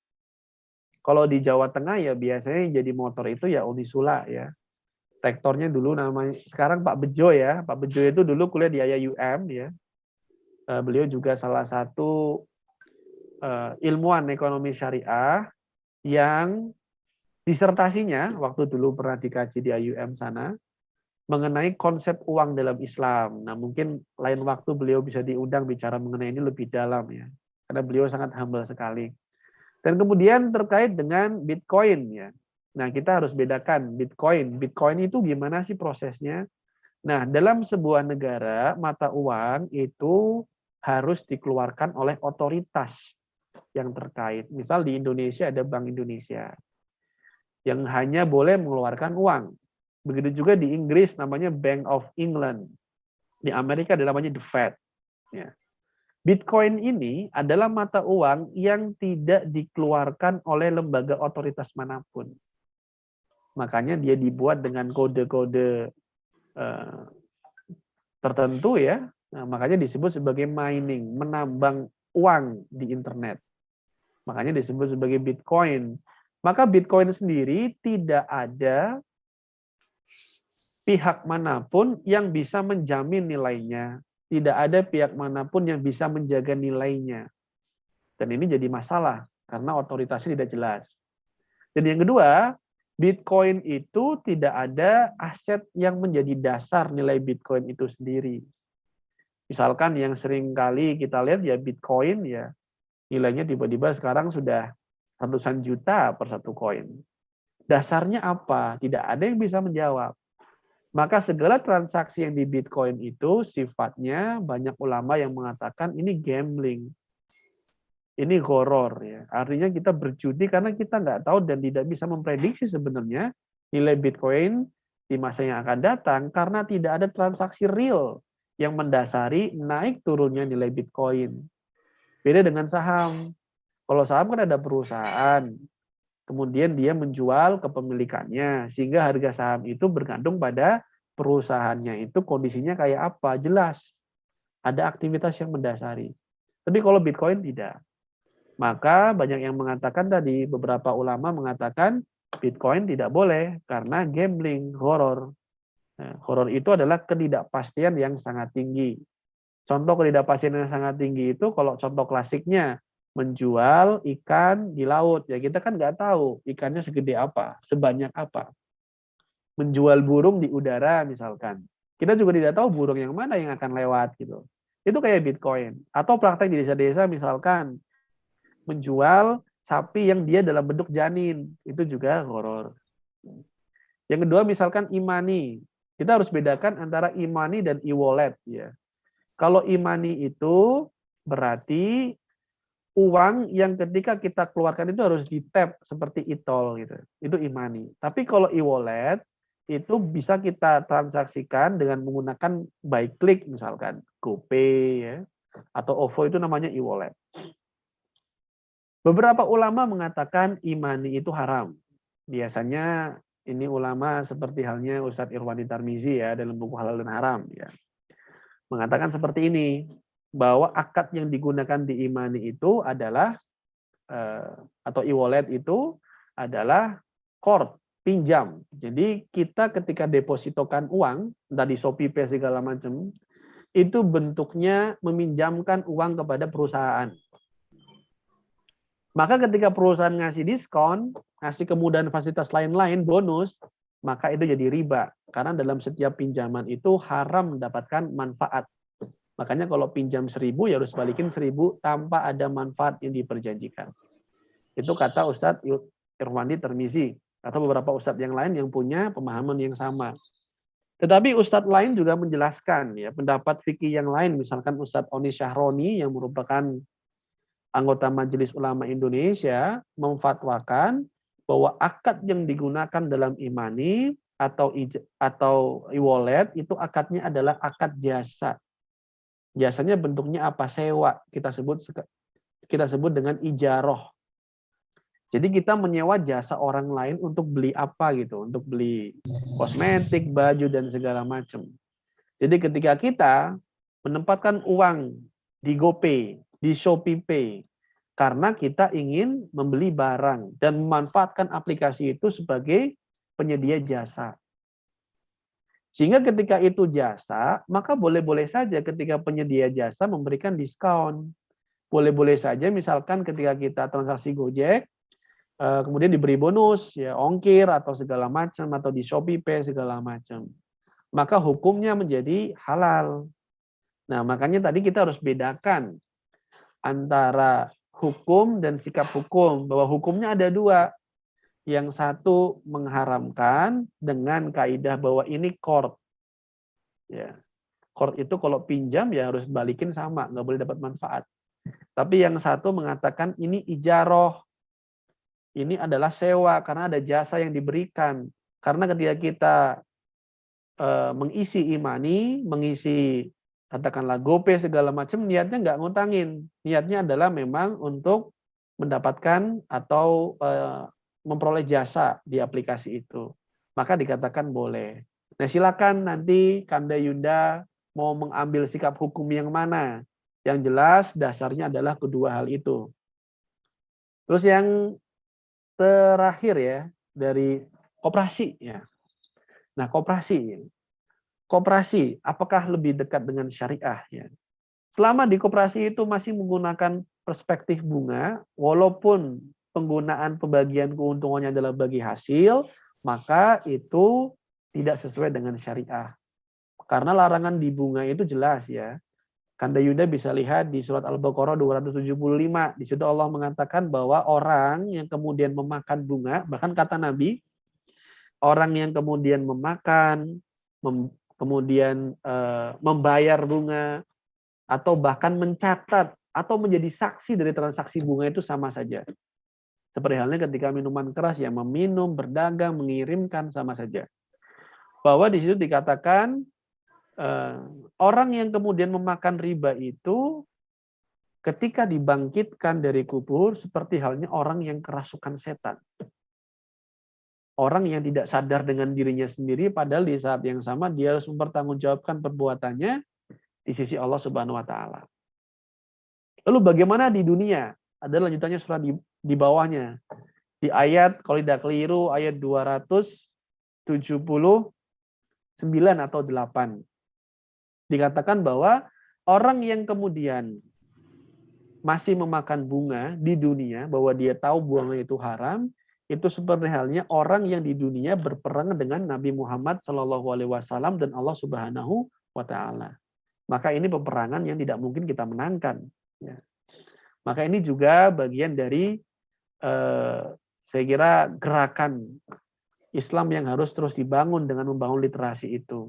Kalau di Jawa Tengah ya biasanya yang jadi motor itu ya Unisula ya. Rektornya dulu namanya, sekarang Pak Bejo ya. Pak Bejo itu dulu kuliah di IAIUM ya. Beliau juga salah satu ilmuwan ekonomi syariah yang disertasinya waktu dulu pernah dikaji di IAIUM sana mengenai konsep uang dalam Islam. Nah, mungkin lain waktu beliau bisa diundang bicara mengenai ini lebih dalam ya. Karena beliau sangat humble sekali. Dan kemudian terkait dengan Bitcoin ya. Nah, kita harus bedakan Bitcoin. Bitcoin itu gimana sih prosesnya? Nah, dalam sebuah negara mata uang itu harus dikeluarkan oleh otoritas yang terkait. Misal di Indonesia ada Bank Indonesia yang hanya boleh mengeluarkan uang. Begitu juga di Inggris namanya Bank of England. Di Amerika ada namanya The Fed. Ya. Bitcoin ini adalah mata uang yang tidak dikeluarkan oleh lembaga otoritas manapun. Makanya dia dibuat dengan kode-kode tertentu ya. Nah, makanya disebut sebagai mining, menambang uang di internet. Makanya disebut sebagai Bitcoin. Maka Bitcoin sendiri tidak ada pihak manapun yang bisa menjamin nilainya. Tidak ada pihak manapun yang bisa menjaga nilainya. Dan ini jadi masalah karena otoritasnya tidak jelas. Dan yang kedua, Bitcoin itu tidak ada aset yang menjadi dasar nilai Bitcoin itu sendiri. Misalkan yang sering kali kita lihat ya Bitcoin ya nilainya tiba-tiba sekarang sudah ratusan juta per satu koin. Dasarnya apa? Tidak ada yang bisa menjawab. Maka segala transaksi yang di Bitcoin itu sifatnya banyak ulama yang mengatakan ini gambling. Ini horor ya. Artinya kita berjudi karena kita nggak tahu dan tidak bisa memprediksi sebenarnya nilai Bitcoin di masa yang akan datang karena tidak ada transaksi real yang mendasari naik turunnya nilai Bitcoin. Beda dengan saham. Kalau saham kan ada perusahaan, kemudian dia menjual kepemilikannya, sehingga harga saham itu bergantung pada perusahaannya itu kondisinya kayak apa, jelas. Ada aktivitas yang mendasari. Tapi kalau Bitcoin tidak. Maka banyak yang mengatakan tadi, beberapa ulama mengatakan Bitcoin tidak boleh karena gambling, horor. Nah, horor itu adalah ketidakpastian yang sangat tinggi. Contoh ketidakpastian yang sangat tinggi itu kalau contoh klasiknya, menjual ikan di laut. Ya kita kan nggak tahu ikannya segede apa, sebanyak apa. Menjual burung di udara misalkan. Kita juga tidak tahu burung yang mana yang akan lewat gitu. Itu kayak Bitcoin. Atau praktek di desa-desa misalkan menjual sapi yang dia dalam bentuk janin. Itu juga horor. Yang kedua misalkan e-money. Kita harus bedakan antara e-money dan e-wallet ya. Kalau e-money itu berarti uang yang ketika kita keluarkan itu harus di-tap seperti e-tol gitu. Itu e-money. Tapi kalau e-wallet itu bisa kita transaksikan dengan menggunakan by click misalkan GoPay ya atau OVO itu namanya e-wallet. Beberapa ulama mengatakan e-money itu haram. Biasanya ini ulama seperti halnya Ustadz Irwandi Tarmizi ya dalam buku Halal dan Haram ya. Mengatakan seperti ini, bahwa akad yang digunakan di e-money itu adalah atau e-wallet itu adalah qard, pinjam. Jadi kita ketika depositokan uang, entah di Shopee Pay segala macam, itu bentuknya meminjamkan uang kepada perusahaan. Maka ketika perusahaan ngasih diskon, ngasih kemudahan fasilitas lain-lain, bonus, maka itu jadi riba. Karena dalam setiap pinjaman itu haram mendapatkan manfaat. Makanya kalau pinjam 1.000 ya harus balikin 1.000 tanpa ada manfaat yang diperjanjikan. Itu kata Ustadz Irwandi Tirmizi atau beberapa ustadz yang lain yang punya pemahaman yang sama. Tetapi ustadz lain juga menjelaskan ya pendapat fikih yang lain, misalkan Ustadz Oni Syahroni yang merupakan anggota Majelis Ulama Indonesia memfatwakan bahwa akad yang digunakan dalam imani atau e-wallet itu akadnya adalah akad jasa. Jasanya bentuknya apa? Sewa. Kita sebut dengan ijaroh. Jadi kita menyewa jasa orang lain untuk beli apa gitu, untuk beli kosmetik, baju dan segala macam. Jadi ketika kita menempatkan uang di GoPay, di ShopeePay, karena kita ingin membeli barang dan memanfaatkan aplikasi itu sebagai penyedia jasa. Sehingga ketika itu jasa, maka boleh-boleh saja ketika penyedia jasa memberikan diskon. Boleh-boleh saja misalkan ketika kita transaksi Gojek, kemudian diberi bonus, ya ongkir atau segala macam, atau di ShopeePay segala macam. Maka hukumnya menjadi halal. Nah, makanya tadi kita harus bedakan antara hukum dan sikap hukum, bahwa hukumnya ada dua. Yang satu mengharamkan dengan kaidah bahwa ini qard. Ya. Qard itu kalau pinjam ya harus balikin sama, nggak boleh dapat manfaat. Tapi yang satu mengatakan ini ijaroh. Ini adalah sewa karena ada jasa yang diberikan. Karena ketika kita mengisi imani, mengisi katakanlah GoPay segala macam, niatnya nggak ngutangin. Niatnya adalah memang untuk mendapatkan atau memperoleh jasa di aplikasi itu. Maka dikatakan boleh. Nah silakan nanti Kanda Yunda mau mengambil sikap hukum yang mana. Yang jelas dasarnya adalah kedua hal itu. Terus yang terakhir ya, dari koperasi ya. Nah, koperasi apakah lebih dekat dengan syariah ya? Selama di koperasi itu masih menggunakan perspektif bunga, walaupun penggunaan pembagian keuntungannya adalah bagi hasil, maka itu tidak sesuai dengan syariah. Karena larangan di bunga itu jelas ya. Kanda Yuda bisa lihat di surat Al-Baqarah 275. Di situ Allah mengatakan bahwa orang yang kemudian memakan bunga, bahkan kata Nabi, orang yang kemudian memakan, kemudian membayar bunga, atau bahkan mencatat atau menjadi saksi dari transaksi bunga itu sama saja. Seperti halnya ketika minuman keras yang meminum, berdagang, mengirimkan sama saja. Bahwa di situ dikatakan orang yang kemudian memakan riba itu ketika dibangkitkan dari kubur seperti halnya orang yang kerasukan setan. Orang yang tidak sadar dengan dirinya sendiri padahal di saat yang sama dia harus mempertanggungjawabkan perbuatannya di sisi Allah Subhanahu wa taala. Lalu bagaimana di dunia? Ada lanjutannya surah di bawahnya. Di ayat kalau tidak keliru ayat 279 atau 8. Dikatakan bahwa orang yang kemudian masih memakan bunga di dunia, bahwa dia tahu bunga itu haram, itu seperti halnya orang yang di dunia berperang dengan Nabi Muhammad SAW dan Allah Subhanahu wa Ta'ala. Maka ini peperangan yang tidak mungkin kita menangkan. Ya. Maka ini juga bagian dari saya kira gerakan Islam yang harus terus dibangun dengan membangun literasi itu.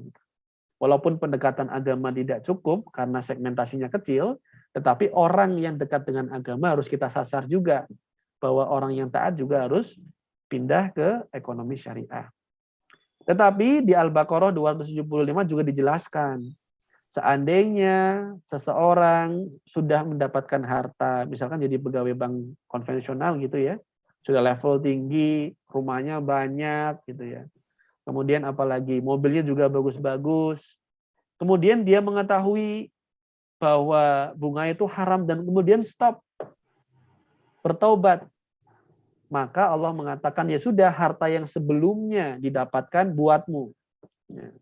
Walaupun pendekatan agama tidak cukup karena segmentasinya kecil, tetapi orang yang dekat dengan agama harus kita sasar juga. Bahwa orang yang taat juga harus pindah ke ekonomi syariah. Tetapi di Al-Baqarah 275 juga dijelaskan. Seandainya seseorang sudah mendapatkan harta, misalkan jadi pegawai bank konvensional gitu ya, sudah level tinggi, rumahnya banyak gitu ya. Kemudian apalagi mobilnya juga bagus-bagus. Kemudian dia mengetahui bahwa bunga itu haram dan kemudian stop. Bertaubat. Maka Allah mengatakan ya sudah harta yang sebelumnya didapatkan buatmu. Ya.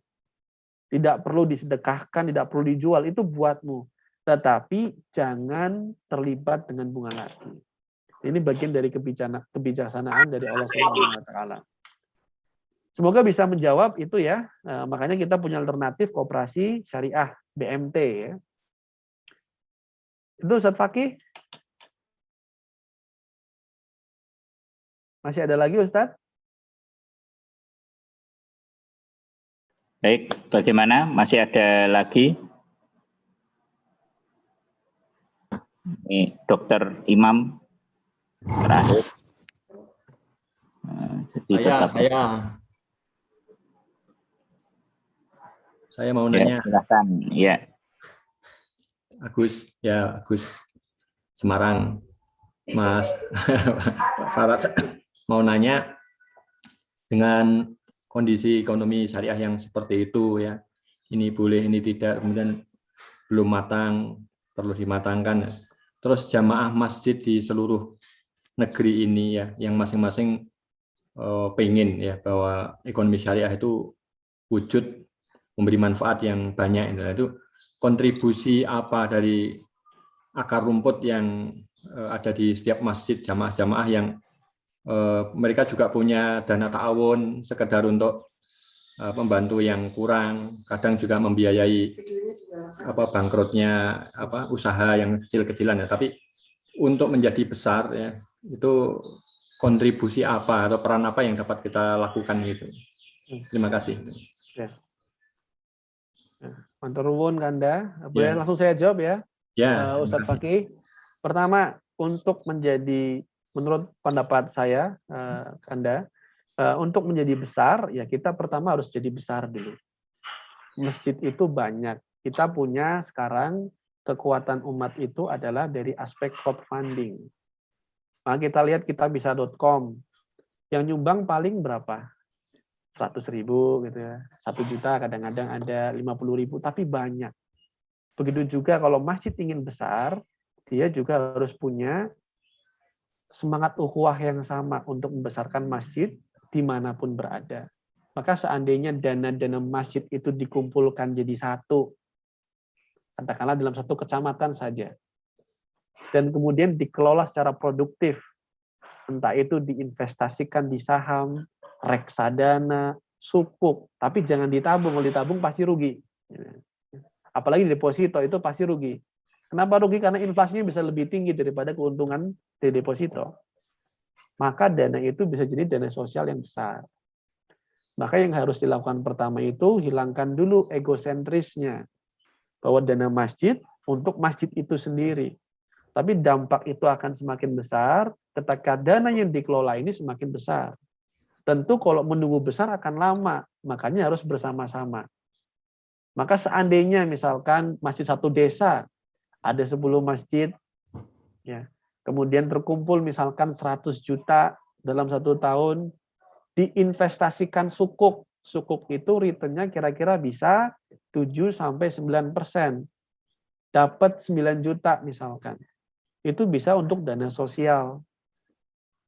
tidak perlu disedekahkan, tidak perlu dijual, itu buatmu. Tetapi jangan terlibat dengan bunga lagi. Ini bagian dari kebijaksanaan dari Allah Subhanahu wa taala. Semoga bisa menjawab itu ya. Makanya kita punya alternatif koperasi syariah BMT ya. Itu Ustaz Fakih. Masih ada lagi Ustaz?
Baik, bagaimana? Masih ada lagi? Ini Dokter Imam terakhir. Jadi tetap
saya mau
ya,
nanya.
silakan. Ya.
Agus Semarang, Mas Faras mau nanya, dengan kondisi ekonomi syariah yang seperti itu ya, ini boleh, ini tidak, kemudian belum matang, perlu dimatangkan. Terus jamaah masjid di seluruh negeri ini ya, yang masing-masing pengen ya bahwa ekonomi syariah itu wujud, memberi manfaat yang banyak. Itu kontribusi apa dari akar rumput yang ada di setiap masjid, jamaah-jamaah yang mereka juga punya dana ta'awun sekedar untuk membantu yang kurang, kadang juga membiayai bangkrutnya usaha yang kecil-kecilan ya. Tapi untuk menjadi besar ya, itu kontribusi apa atau peran apa yang dapat kita lakukan gitu. Terima kasih.
Ya. Matur nuwun Kanda. Boleh langsung saya jawab ya, Ustadz Fakih. Pertama, untuk menjadi, menurut pendapat saya, Kanda, untuk menjadi besar, ya kita pertama harus jadi besar dulu. Masjid itu banyak. Kita punya sekarang kekuatan umat itu adalah dari aspek crowdfunding. Nah, kita lihat kitabisa.com, yang nyumbang paling berapa? 100.000 gitu ya, 1 juta kadang-kadang ada 50.000, tapi banyak. Begitu juga kalau masjid ingin besar, dia juga harus punya semangat ukhuwah yang sama untuk membesarkan masjid dimanapun berada. Maka seandainya dana-dana masjid itu dikumpulkan jadi satu, katakanlah dalam satu kecamatan saja, dan kemudian dikelola secara produktif, entah itu diinvestasikan di saham, reksadana, sukuk, tapi jangan ditabung. Kalau ditabung pasti rugi. Apalagi deposito itu pasti rugi. Kenapa rugi? Karena inflasinya bisa lebih tinggi daripada keuntungan dari deposito. Maka dana itu bisa jadi dana sosial yang besar. Maka yang harus dilakukan pertama itu hilangkan dulu egosentrisnya, bahwa dana masjid untuk masjid itu sendiri. Tapi dampak itu akan semakin besar ketika dana yang dikelola ini semakin besar. Tentu kalau menunggu besar akan lama, makanya harus bersama-sama. Maka seandainya misalkan masjid satu desa, ada 10 masjid, ya, kemudian terkumpul misalkan 100 juta dalam 1 tahun, diinvestasikan sukuk. Sukuk itu returnnya kira-kira bisa 7-9%. Dapat 9 juta misalkan. Itu bisa untuk dana sosial.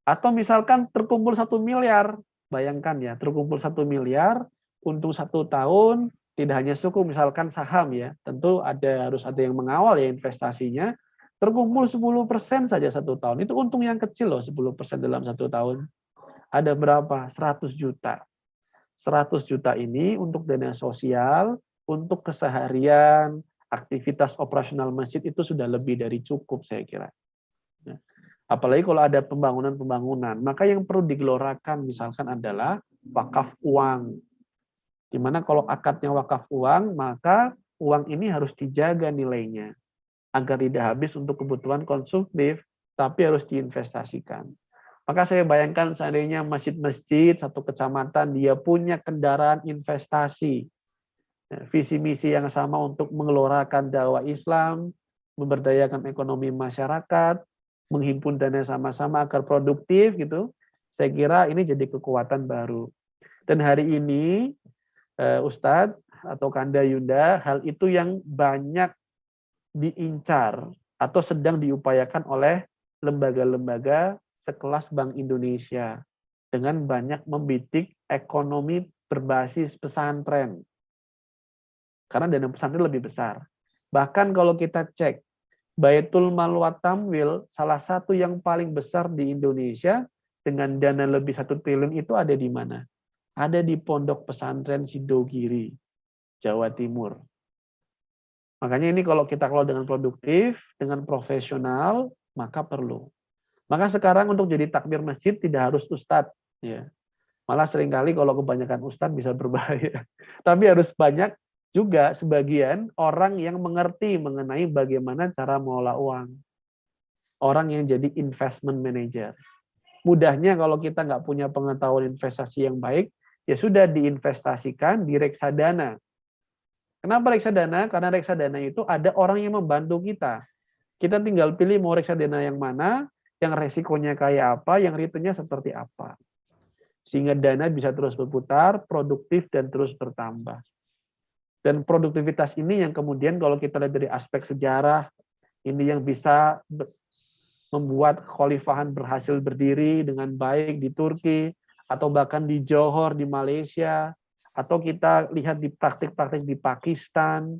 Atau misalkan terkumpul 1 miliar, bayangkan ya, terkumpul 1 miliar, untung 1 tahun, tidak hanya suku, misalkan saham ya, tentu harus ada yang mengawal ya investasinya, terkumpul 10% saja 1 tahun, itu untung yang kecil loh, 10% dalam 1 tahun. Ada berapa? 100 juta. 100 juta ini untuk dana sosial, untuk keseharian, aktivitas operasional masjid itu sudah lebih dari cukup saya kira. Apalagi kalau ada pembangunan-pembangunan, maka yang perlu digelorakan misalkan adalah wakaf uang. Di mana kalau akadnya wakaf uang, maka uang ini harus dijaga nilainya agar tidak habis untuk kebutuhan konsumtif, tapi harus diinvestasikan. Maka saya bayangkan seandainya masjid-masjid satu kecamatan dia punya kendaraan investasi, visi misi yang sama untuk mengelorakan dakwah Islam, memberdayakan ekonomi masyarakat, menghimpun dana sama-sama agar produktif gitu. Saya kira ini jadi kekuatan baru. Dan hari ini Ustadz atau Kanda Yunda, hal itu yang banyak diincar atau sedang diupayakan oleh lembaga-lembaga sekelas Bank Indonesia dengan banyak membidik ekonomi berbasis pesantren. karena dana pesantren lebih besar. Bahkan kalau kita cek Baitul Mal wa Tamwil, salah satu yang paling besar di Indonesia dengan dana lebih 1 triliun itu ada di mana? Ada di Pondok Pesantren Sidogiri, Jawa Timur. Makanya ini kalau kita kelola dengan produktif, dengan profesional, maka perlu. Maka sekarang untuk jadi takmir masjid tidak harus ustadz, ya. Malah seringkali kalau kebanyakan ustadz bisa berbahaya. Tapi harus banyak juga sebagian orang yang mengerti mengenai bagaimana cara mengelola uang. Orang yang jadi investment manager. Mudahnya kalau kita nggak punya pengetahuan investasi yang baik, ya sudah diinvestasikan di reksadana. Kenapa reksadana? Karena reksadana itu ada orang yang membantu kita. Kita tinggal pilih mau reksadana yang mana, yang resikonya kayak apa, yang returnnya seperti apa. Sehingga dana bisa terus berputar, produktif, dan terus bertambah. Dan produktivitas ini yang kemudian kalau kita lihat dari aspek sejarah, ini yang bisa membuat kekhalifahan berhasil berdiri dengan baik di Turki, atau bahkan di Johor, di Malaysia, atau kita lihat di praktik-praktik di Pakistan,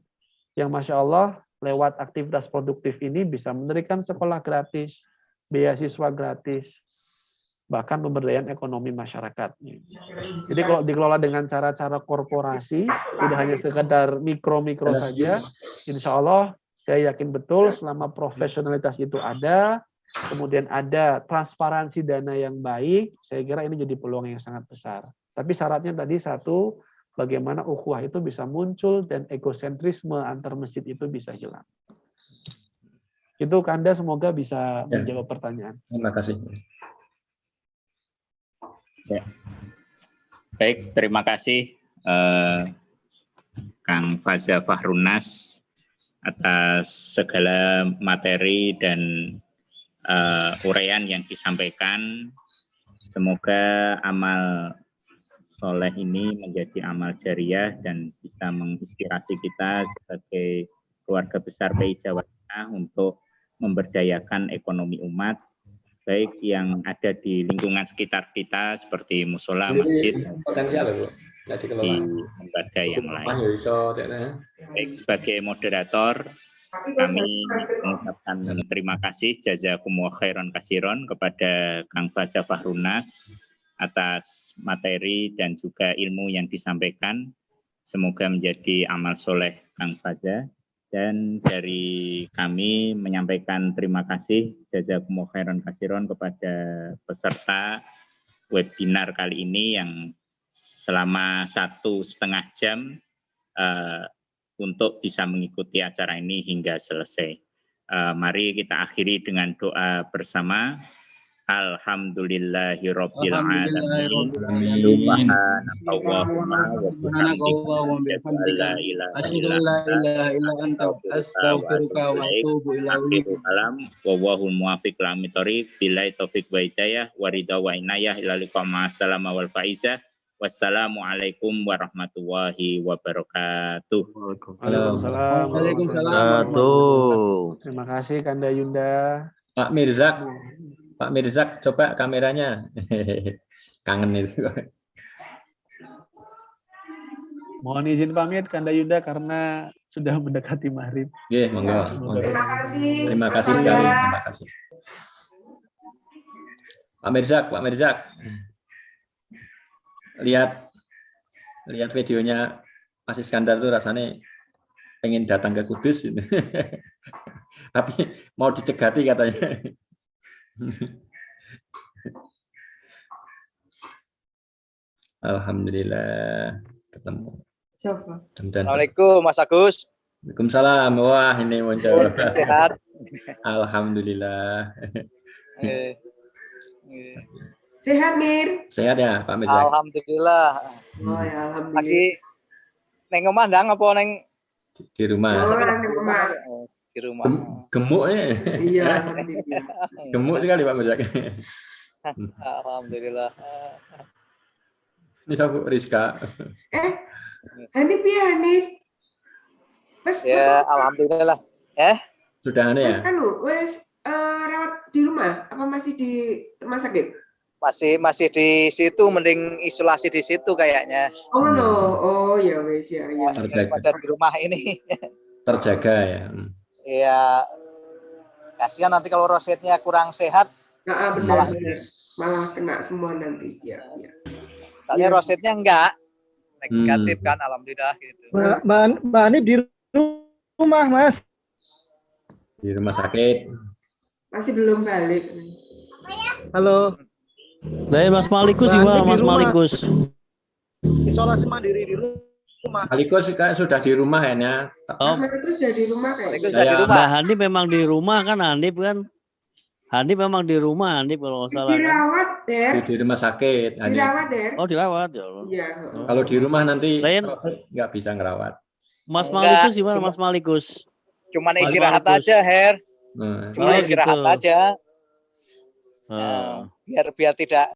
yang Masya Allah, lewat aktivitas produktif ini bisa mendirikan sekolah gratis, beasiswa gratis, bahkan pemberdayaan ekonomi masyarakat. Jadi kalau dikelola dengan cara-cara korporasi, tidak hanya sekedar mikro-mikro saja, insya Allah saya yakin betul selama profesionalitas itu ada, kemudian ada transparansi dana yang baik, saya kira ini jadi peluang yang sangat besar. Tapi syaratnya tadi satu, bagaimana ukhuwah itu bisa muncul dan egosentrisme antar masjid itu bisa hilang. Itu Kanda semoga bisa menjawab pertanyaan.
Terima kasih.
Ya. Baik, terima kasih Kang Faza Fahrunas atas segala materi dan uraian yang disampaikan. Semoga amal soleh ini menjadi amal jariah dan bisa menginspirasi kita sebagai keluarga besar PI Jawa Tengah untuk memberdayakan ekonomi umat, baik yang ada di lingkungan sekitar kita seperti musola, masjid, di lembaga yang lain. Baik, sebagai moderator, kami mengucapkan terima kasih jazakumullah khairan katsiran kepada Kang Faza Fahrunas atas materi dan juga ilmu yang disampaikan. Semoga menjadi amal soleh Kang Faza. Dan dari kami menyampaikan terima kasih jazakumullah khairan katsiran kepada peserta webinar kali ini yang selama 1,5 jam untuk bisa mengikuti acara ini hingga selesai. Mari kita akhiri dengan doa bersama. Alhamdulillahirabbil alamin. Subhanakallahumma wa bihamdika asyhadu an la ilaha illa anta astaghfiruka wa atubu ilaik. Wallahul muwaffiq ila aqwamit thoriq. Billahi taufiq wa hidayah wa ridha wa inayah ila liqa ma'assalam wal faizah. Wassalamualaikum warahmatullahi wabarakatuh.
Waalaikumsalam.
Waalaikumsalam.
Terima kasih Kanda Yunda.
Pak Mirzak, coba kameranya. Kangen itu.
Mohon izin pamit Kanda Yunda karena sudah mendekati maghrib.
Oke, monggo.
Terima kasih.
Terima kasih sekali. Terima kasih. Pak Mirzak. Lihat videonya Mas Iskandar tuh rasanya pengen datang ke Kudus. Tapi mau dicegati katanya. Alhamdulillah ketemu.
Siapa?
Assalamualaikum Mas Agus.
Waalaikumsalam. Wah, ini muncul.
Sehat.
Alhamdulillah.
Sehat, Mir.
Sehat ya, Pak Mirzak?
Alhamdulillah.
Oh, ya, alhamdulillah.
Lagi neng omah ndang apa neng
Di rumah.
di rumah.
Gemuk ya?
Iya, alhamdulillah.
Gemuk sekali Pak Mirzak.
Alhamdulillah.
Ini sabu Rizka.
Hanif ya, Hanif.
Ya, alhamdulillah.
Sudah aneh
Wes
ya?
anu, wes rawat di rumah apa masih di rumah sakit?
masih di situ, mending isolasi di situ kayaknya.
Oh no, oh ya wes ya ya.
Daripada di rumah ini.
Terjaga ya.
Iya. Kasihan nanti kalau rosetnya kurang sehat.
Nah, benar benar. Malah kena semua nanti ya. Ya.
Soalnya
Iya.
rosetnya enggak negatif kan, alhamdulillah gitu.
Mbak Ani di rumah, Mas.
Di rumah sakit.
Masih belum balik.
Halo.
Dari Mas Malikus gimana, Mas Malikus?
Isolasi mandiri di rumah.
Malikus sudah di rumah ya.
Mas Markus sudah di rumah kayaknya.
Sudah di rumah.
Mbak Hanif memang di rumah kan, Hanif kan? Hanif memang di rumah, Hanif kalau nggak salah kan?
Dirawat, Der.
Di rumah sakit. Hani.
Dirawat, Der.
Oh dirawat ya.
Iya.
Kalau di rumah nanti
Lain.
nggak bisa ngerawat.
Mas
Enggak,
Malikus gimana,
cuma-
Mas Malikus?
Cuman
Mas
istirahat
Markus.
aja, Her.
Nah,
Cuma
Oh,
istirahat
gitu.
aja.
Ah.
Biar tidak